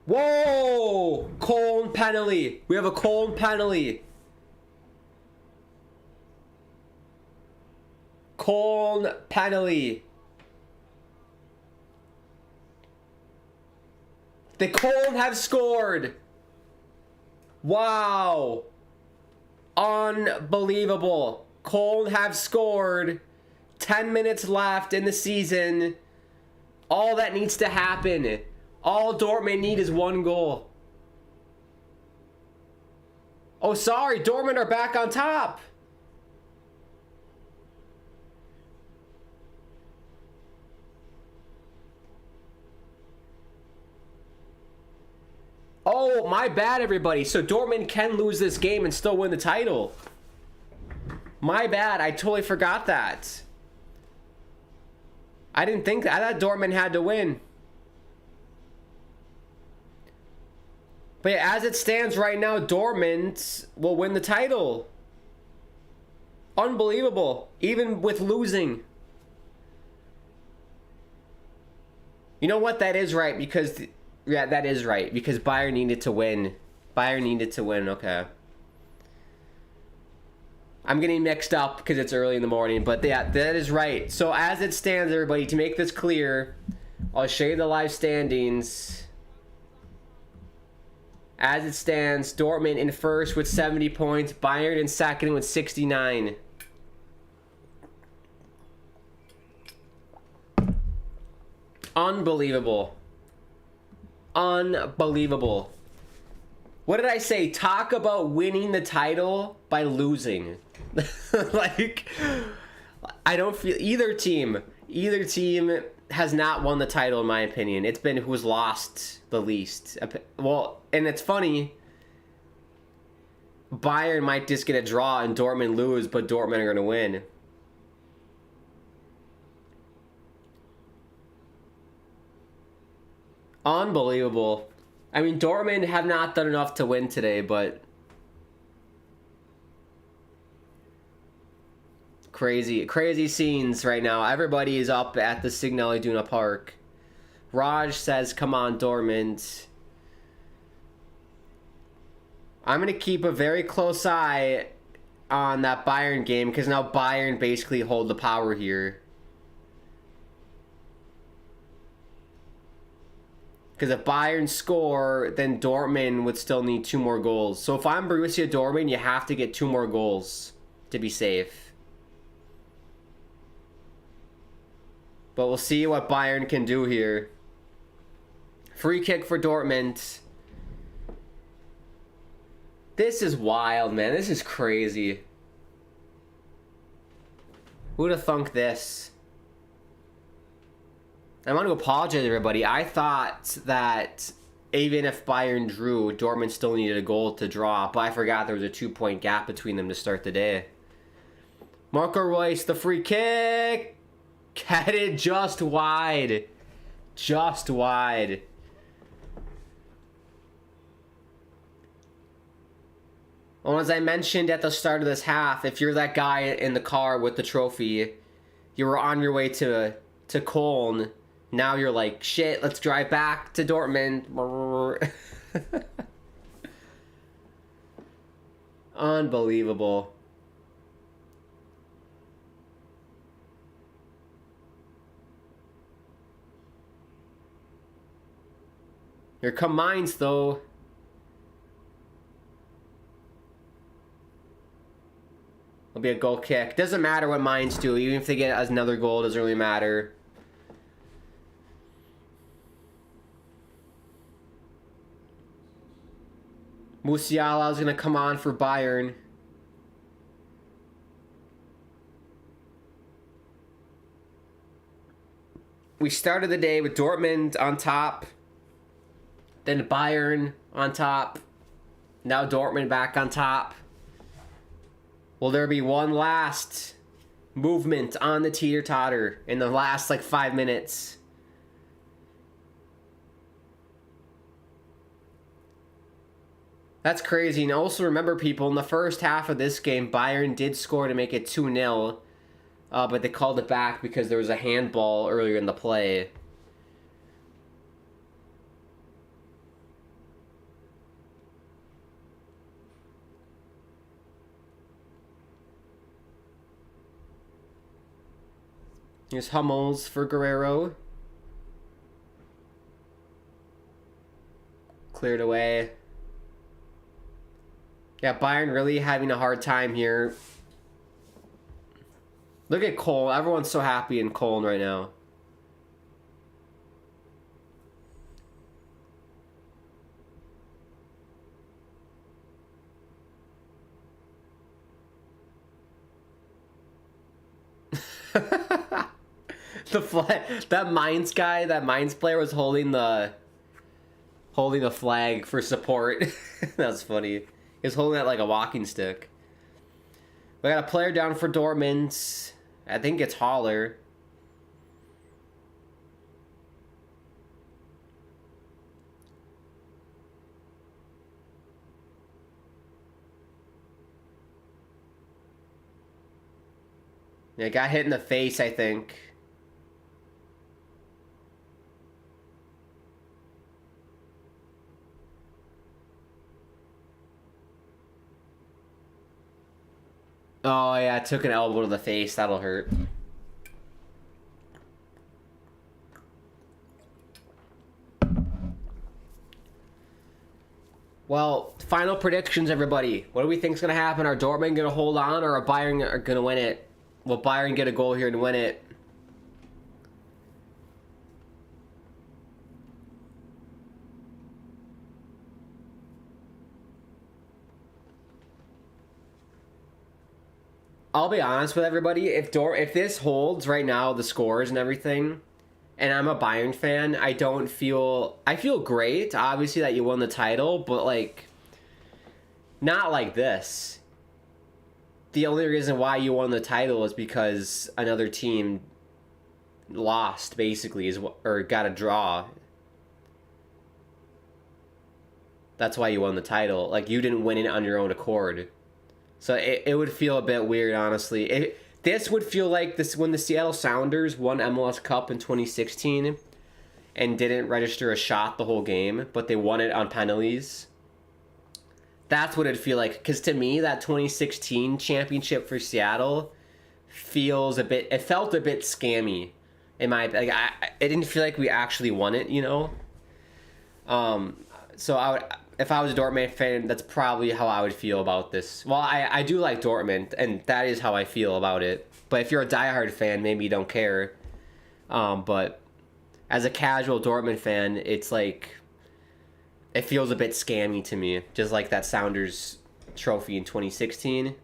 Whoa! Cologne penalty. We have a Cologne penalty. Cologne penalty. The Cologne have scored. Wow. Unbelievable. Cologne have scored. 10 minutes left in the season. All that needs to happen. All Dortmund need is one goal. Oh, sorry. Dortmund are back on top. Oh, my bad, everybody. So Dortmund can lose this game and still win the title. My bad. I totally forgot that. I didn't think that. I thought Dortmund had to win. But yeah, as it stands right now, Dortmund will win the title. Unbelievable. Even with losing. You know what? That is right because... Yeah, that is right, because Bayern needed to win. Bayern needed to win, okay. I'm getting mixed up because it's early in the morning, but yeah, that is right. So as it stands, everybody, to make this clear, I'll show you the live standings. As it stands, Dortmund in first with 70 points, Bayern in second with 69. Unbelievable. Unbelievable. What did I say? Talk about winning the title by losing. Like, I don't feel either team has not won the title in my opinion. It's been who's lost the least. Well, and it's funny, Bayern might just get a draw and Dortmund lose, but Dortmund are going to win. Unbelievable. I mean, Dortmund have not done enough to win today, but... Crazy scenes right now. Everybody is up at the Signal Iduna Park. Raj says, come on, Dortmund. I'm going to keep a very close eye on that Bayern game, because now Bayern basically hold the power here. Because if Bayern score, then Dortmund would still need 2 more goals. So if I'm Borussia Dortmund, you have to get 2 more goals to be safe. But we'll see what Bayern can do here. Free kick for Dortmund. This is wild, man. This is crazy. Who'd have thunk this? I want to apologize, everybody. I thought that even if Bayern drew, Dortmund still needed a goal to draw, but I forgot there was a 2-point gap between them to start the day. Marco Reus, the free kick! Headed just wide. Just wide. Well, as I mentioned at the start of this half, if you're that guy in the car with the trophy, you were on your way to Cologne. Now you're like, shit, let's drive back to Dortmund. Unbelievable. Here come Mainz, though. It'll be a goal kick. Doesn't matter what Mainz do. Even if they get another goal, doesn't really matter. Musiala is going to come on for Bayern. We started the day with Dortmund on top. Then Bayern on top. Now Dortmund back on top. Will there be one last movement on the teeter-totter in the last, 5 minutes? That's crazy. And also remember, people, in the first half of this game, Bayern did score to make it 2-0. But they called it back because there was a handball earlier in the play. Here's Hummels for Guerrero. Cleared away. Yeah, Bayern really having a hard time here. Look at Cole. Everyone's so happy in Cologne right now. The flag, that Mainz guy, that Mainz player was holding the flag for support. That's funny. He was holding it like a walking stick. We got a player down for Dortmund. I think it's Haller. Yeah, got hit in the face, I think. Oh, yeah, took an elbow to the face. That'll hurt. Well, final predictions, everybody. What do we think is going to happen? Are Dortmund going to hold on, or are Bayern going to win it? Will Bayern get a goal here and win it? I'll be honest with everybody. If this holds right now, the scores and everything, and I'm a Bayern fan, I feel great, obviously, that you won the title, but, not like this. The only reason why you won the title is because another team lost, basically, or got a draw. That's why you won the title. You didn't win it on your own accord. So it would feel a bit weird, honestly. This would feel like this when the Seattle Sounders won MLS Cup in 2016 and didn't register a shot the whole game, but they won it on penalties. That's what it'd feel like. Because to me, that 2016 championship for Seattle felt a bit scammy. I didn't feel like we actually won it, So if I was a Dortmund fan, that's probably how I would feel about this. Well, I do like Dortmund, and that is how I feel about it. But if you're a diehard fan, maybe you don't care. But as a casual Dortmund fan, it's it feels a bit scammy to me. Just like that Sounders trophy in 2016.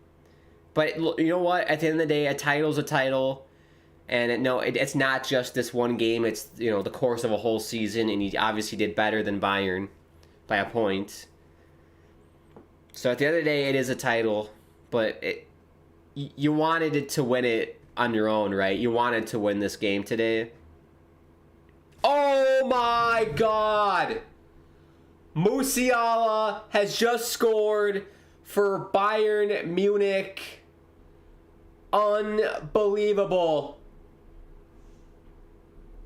But you know what? At the end of the day, a title's a title. And it's not just this one game. It's, the course of a whole season. And he obviously did better than Bayern by a point. So at the end of the day, it is a title. But you wanted it to win it on your own, right? You wanted to win this game today. Oh my God! Musiala has just scored for Bayern Munich. Unbelievable.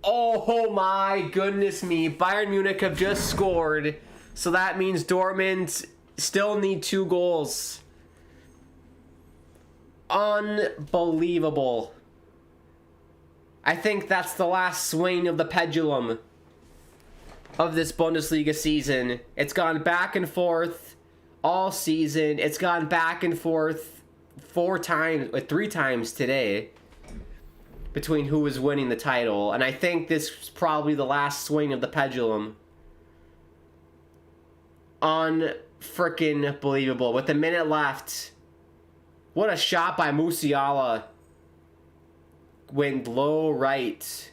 Oh my goodness me. Bayern Munich have just scored. So that means Dortmund still need 2 goals. Unbelievable. I think that's the last swing of the pendulum of this Bundesliga season. It's gone back and forth all season. It's gone back and forth 3 times today between who was winning the title. And I think this is probably the last swing of the pendulum. Unfreaking believable. With a minute left. What a shot by Musiala. Went low right.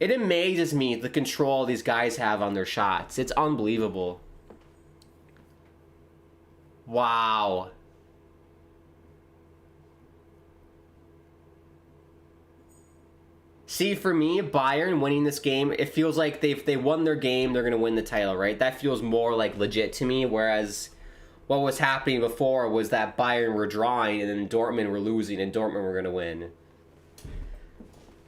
It amazes me the control these guys have on their shots. It's unbelievable. Wow. See, for me, Bayern winning this game, it feels like if they won their game, they're going to win the title, right? That feels more like legit to me, whereas what was happening before was that Bayern were drawing and then Dortmund were losing and Dortmund were going to win.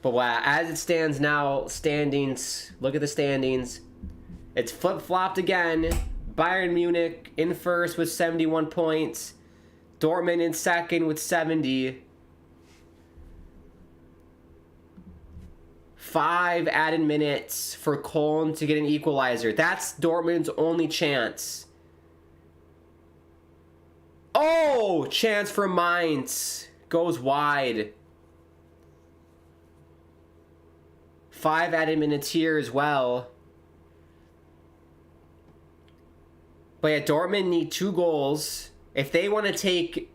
But wow, as it stands now, standings, look at the standings. It's flip-flopped again. Bayern Munich in first with 71 points. Dortmund in second with 70. 5 added minutes for Köln to get an equalizer. That's Dortmund's only chance. Oh, chance for Mainz. Goes wide. 5 added minutes here as well. But yeah, Dortmund need 2 goals. If they want to take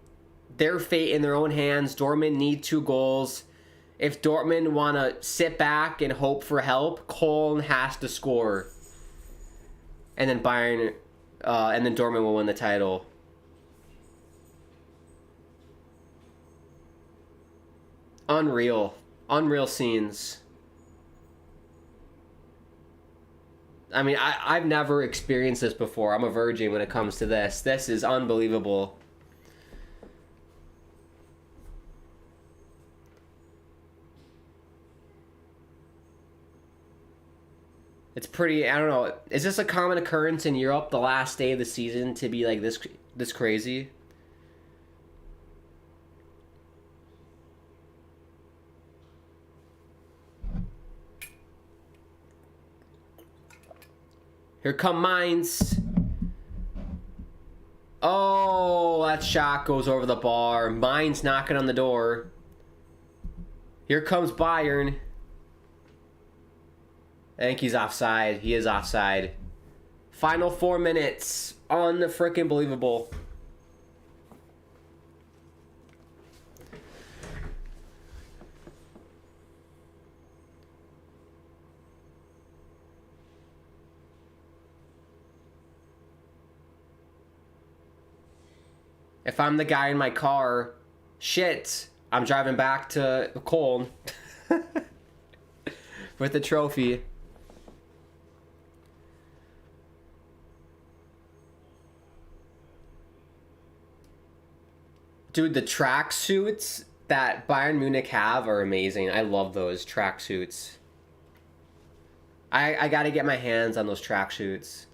their fate in their own hands, Dortmund need 2 goals. If Dortmund want to sit back and hope for help, Köln has to score. And then Bayern, and then Dortmund will win the title. Unreal. Unreal scenes. I mean, I've never experienced this before. I'm a virgin when it comes to this. This is unbelievable. It's pretty, I don't know. Is this a common occurrence in Europe, the last day of the season, to be like this crazy? Here come Mainz. Oh, that shot goes over the bar. Mainz knocking on the door. Here comes Bayern. I think he's offside. He is offside. Final 4 minutes. Unfreaking believable. If I'm the guy in my car, shit, I'm driving back to Köln with the trophy. Dude, the tracksuits that Bayern Munich have are amazing. I love those tracksuits. I gotta get my hands on those tracksuits.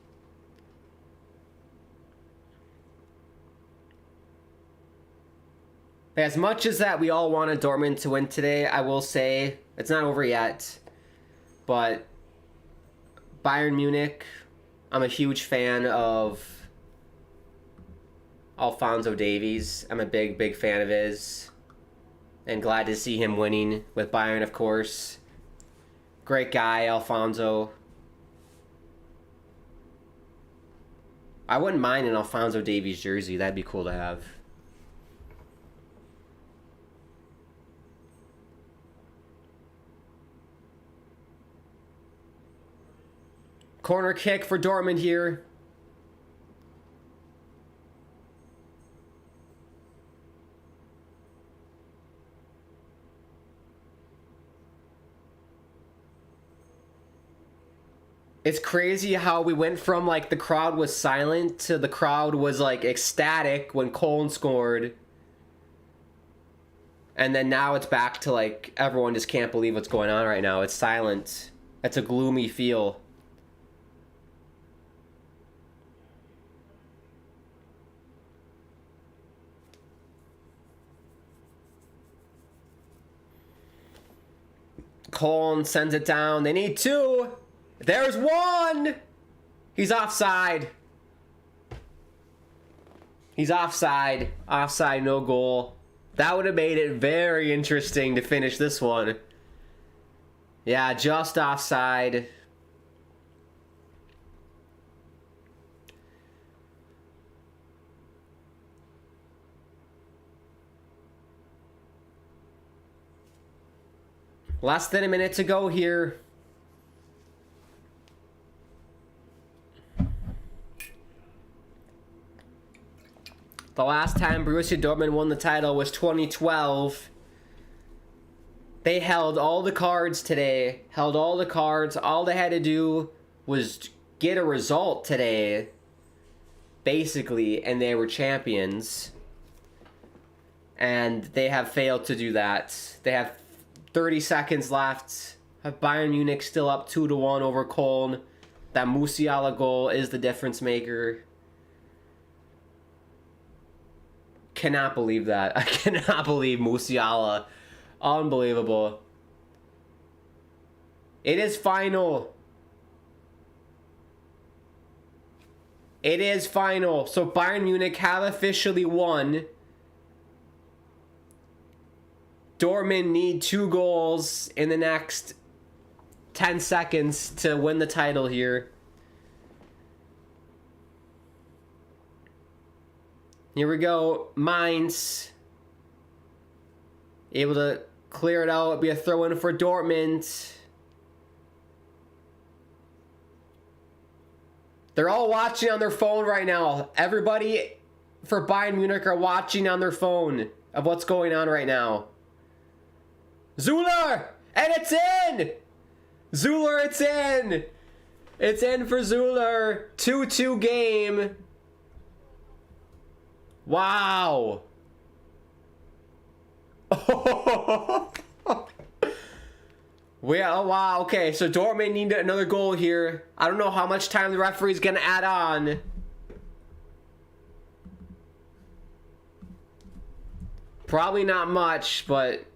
As much as that we all wanted Dortmund to win today, I will say it's not over yet. But Bayern Munich, I'm a huge fan of Alphonso Davies. I'm a big fan of his. And glad to see him winning with Bayern, of course. Great guy, Alphonso. I wouldn't mind an Alphonso Davies jersey. That'd be cool to have. Corner kick for Dortmund here. It's crazy how we went from like the crowd was silent to the crowd was like ecstatic when Cologne scored. And then now it's back to like everyone just can't believe what's going on right now. It's silent. It's a gloomy feel. Cologne sends it down. They need 2. There's 1! He's offside. He's offside. Offside, no goal. That would have made it very interesting to finish this one. Yeah, just offside. Less than a minute to go here. The last time Borussia Dortmund won the title was 2012. They held all the cards today. Held all the cards. All they had to do was get a result today, basically, and they were champions. And they have failed to do that. They have 30 seconds left. Have Bayern Munich still up 2-1 over Köln. That Musiala goal is the difference maker. Cannot believe that. I cannot believe Musiala. Unbelievable. It is final. It is final. So Bayern Munich have officially won. Dortmund need 2 goals in the next 10 seconds to win the title here. Here we go. Mainz. Able to clear it out. It'll be a throw-in for Dortmund. They're all watching on their phone right now. Everybody for Bayern Munich are watching on their phone of what's going on right now. Zuller! And it's in! Zuller, it's in! It's in for Zuller. 2-2 game. Wow. Oh, wow. Okay, so Dortmund need another goal here. I don't know how much time the referee's going to add on. Probably not much, but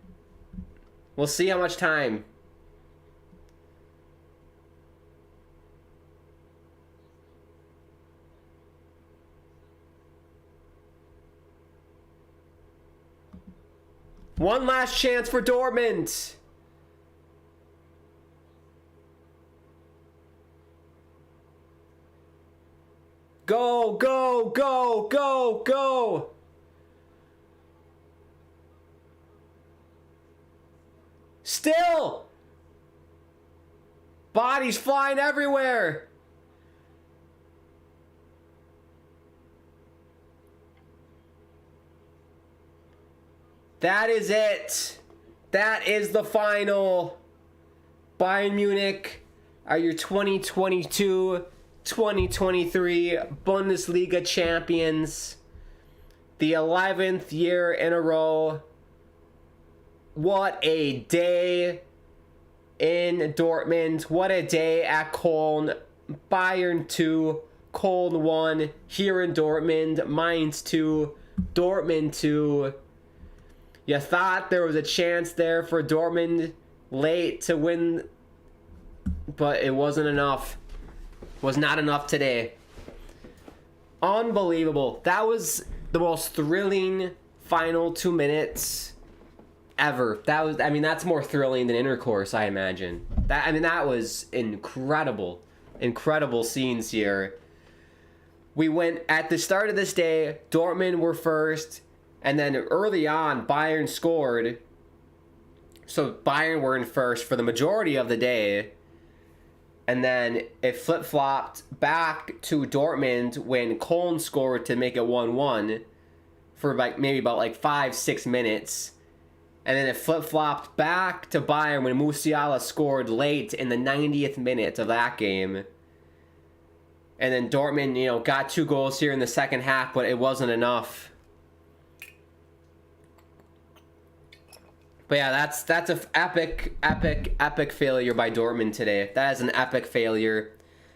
we'll see how much time. One last chance for Dortmund. Go, go, go, go, go. Still. Bodies flying everywhere. That is it. That is the final. Bayern Munich are your 2022-2023 Bundesliga champions. The 11th year in a row. What a day in Dortmund. What a day at Köln. Bayern 2, Köln 1. Here in Dortmund. Mainz 2, Dortmund 2. You thought there was a chance there for Dortmund late to win, but it wasn't enough. Was not enough today. Unbelievable. That was the most thrilling final 2 minutes ever. That was, I mean, that's more thrilling than intercourse, I imagine. That was incredible. Incredible scenes here. We went at the start of this day, Dortmund were first, and then early on, Bayern scored. So Bayern were in first for the majority of the day. And then it flip-flopped back to Dortmund when Köln scored to make it 1-1 for like maybe about like 5-6 minutes. And then it flip-flopped back to Bayern when Musiala scored late in the 90th minute of that game. And then Dortmund, you know, got 2 goals here in the second half, but it wasn't enough. But yeah, that's an epic failure by Dortmund today. That is an epic failure.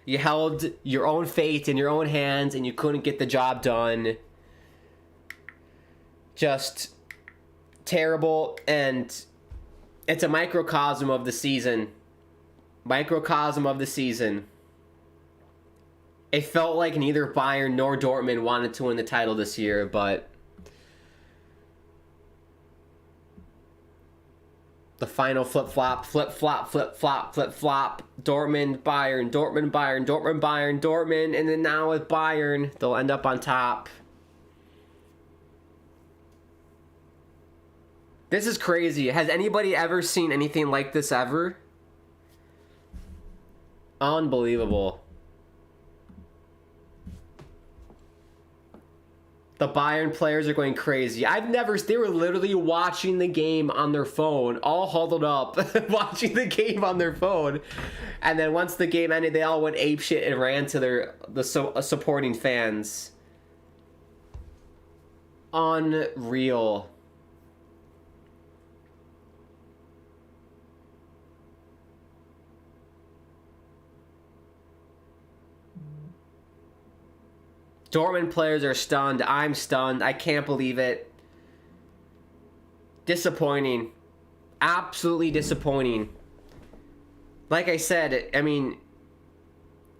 You held your own fate in your own hands and you couldn't get the job done. Just terrible, and it's a microcosm of the season. Microcosm of the season. It felt like neither Bayern nor Dortmund wanted to win the title this year, but the final flip-flop, flip-flop, flip-flop, flip-flop. Dortmund, Bayern, Dortmund, Bayern, Dortmund, Bayern, Dortmund. And then now with Bayern, they'll end up on top. This is crazy. Has anybody ever seen anything like this ever? Unbelievable. The Bayern players are going crazy. They were literally watching the game on their phone, all huddled up, watching the game on their phone. And then once the game ended, they all went apeshit and ran to the supporting fans. Unreal. Dortmund players are stunned. I'm stunned. I can't believe it. Disappointing. Absolutely disappointing. Like I said, I mean,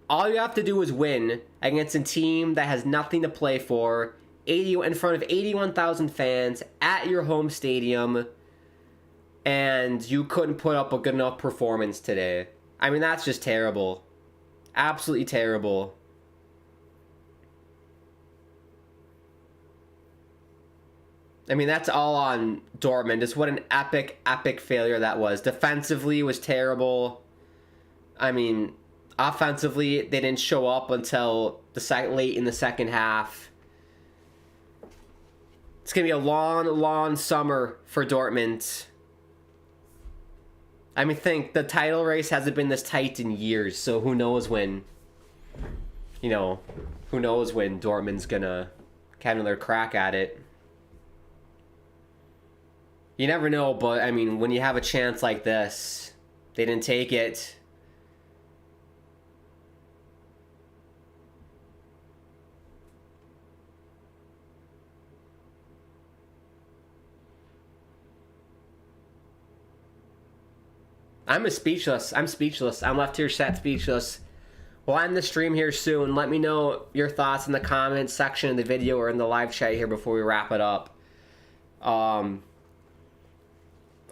all you have to do is win against a team that has nothing to play for, in front of 81,000 fans at your home stadium, and you couldn't put up a good enough performance today. I mean, that's just terrible. Absolutely terrible. I mean, that's all on Dortmund. Just what an epic failure that was. Defensively was terrible. I mean, offensively, they didn't show up until late in the second half. It's going to be a long summer for Dortmund. I mean, the title race hasn't been this tight in years, so who knows when, who knows when Dortmund's going to have another crack at it. You never know, but, I mean, when you have a chance like this, they didn't take it. I'm speechless. I'm left here sat speechless. We'll end the stream here soon. Let me know your thoughts in the comments section of the video or in the live chat here before we wrap it up.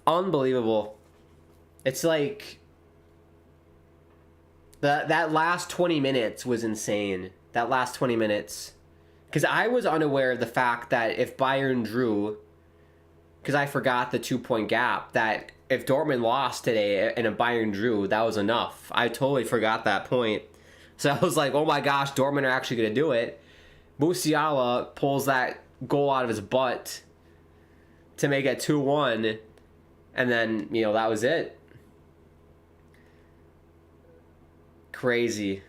Unbelievable. It's like that last 20 minutes was insane. That last 20 minutes. Because I was unaware of the fact that if Bayern drew, because I forgot the 2-point gap, that if Dortmund lost today and if Bayern drew, that was enough. I totally forgot that point. So I was like, oh my gosh, Dortmund are actually going to do it. Musiala pulls that goal out of his butt to make it 2-1. And then, that was it. Crazy.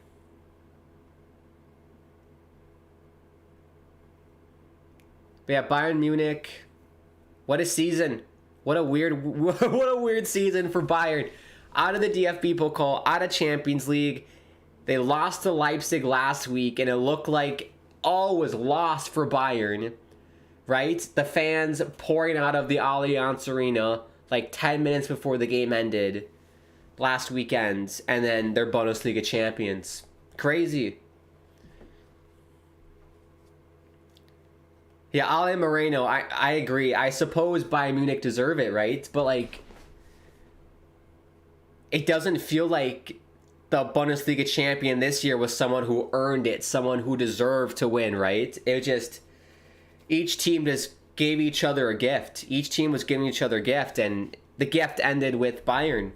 But yeah, Bayern Munich. What a season. What a weird season for Bayern. Out of the DFB Pokal, out of Champions League. They lost to Leipzig last week, and it looked like all was lost for Bayern. Right? The fans pouring out of the Allianz Arena like 10 minutes before the game ended last weekend, and then they're Bundesliga champions. Crazy. Yeah, Ale Moreno, I agree. I suppose Bayern Munich deserve it, right? But, it doesn't feel like the Bundesliga champion this year was someone who earned it, someone who deserved to win, right? It was just, each team just gave each other a gift. Each team was giving each other a gift, and the gift ended with Bayern.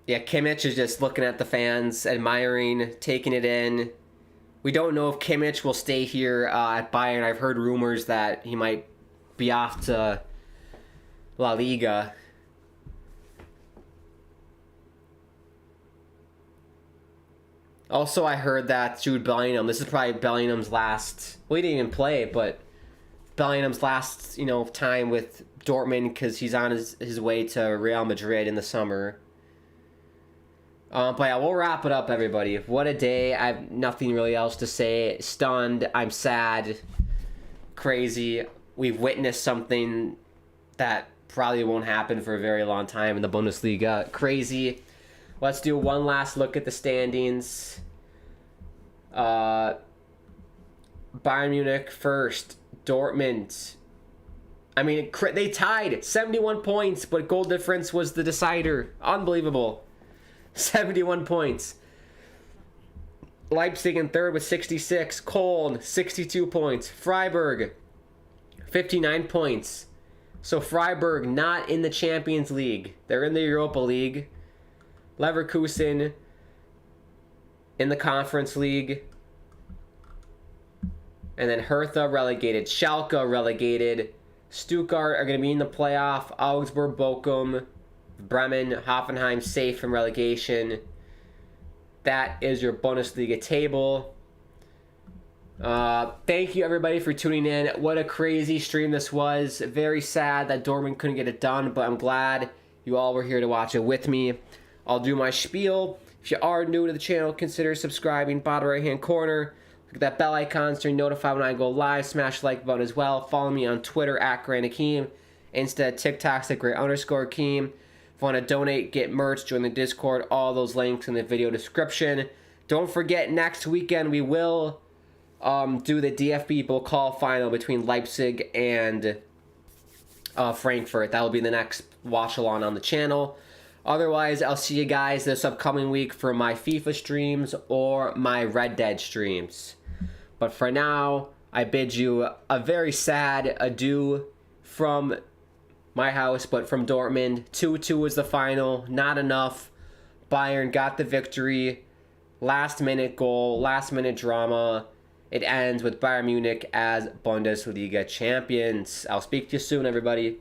Yeah, Kimmich is just looking at the fans, admiring, taking it in. We don't know if Kimmich will stay here at Bayern. I've heard rumors that he might be off to La Liga. Also, I heard that Jude Bellingham, this is probably Bellingham's last, well, he didn't even play, but Bellingham's last, time with Dortmund, because he's on his way to Real Madrid in the summer. But yeah, we'll wrap it up, everybody. What a day. I have nothing really else to say. Stunned. I'm sad. Crazy. We've witnessed something that probably won't happen for a very long time in the Bundesliga. Crazy. Let's do one last look at the standings. Bayern Munich first. Dortmund. I mean, they tied 71 points, but goal difference was the decider. Unbelievable. 71 points. Leipzig in third with 66. Köln, 62 points. Freiburg, 59 points. So Freiburg not in the Champions League. They're in the Europa League. Leverkusen in the Conference League. And then Hertha relegated. Schalke relegated. Stuttgart are going to be in the playoff. Augsburg, Bochum, Bremen, Hoffenheim safe from relegation. That is your Bundesliga table. Thank you everybody for tuning in. What a crazy stream this was. Very sad that Dortmund couldn't get it done, but I'm glad you all were here to watch it with me. I'll do my spiel. If you are new to the channel, consider subscribing. Bottom right hand corner. Look at that bell icon so you're notified when I go live. Smash the like button as well. Follow me on Twitter at GrandAkeem. Insta, TikTok's at Great_Akeem. If you want to donate, get merch, join the Discord, all those links in the video description. Don't forget, next weekend we will do the DFB Pokal final between Leipzig and Frankfurt. That will be the next watch-along on the channel. Otherwise, I'll see you guys this upcoming week for my FIFA streams or my Red Dead streams. But for now, I bid you a very sad adieu from my house, but from Dortmund. 2-2 was the final. Not enough. Bayern got the victory. Last minute goal. Last minute drama. It ends with Bayern Munich as Bundesliga champions. I'll speak to you soon, everybody.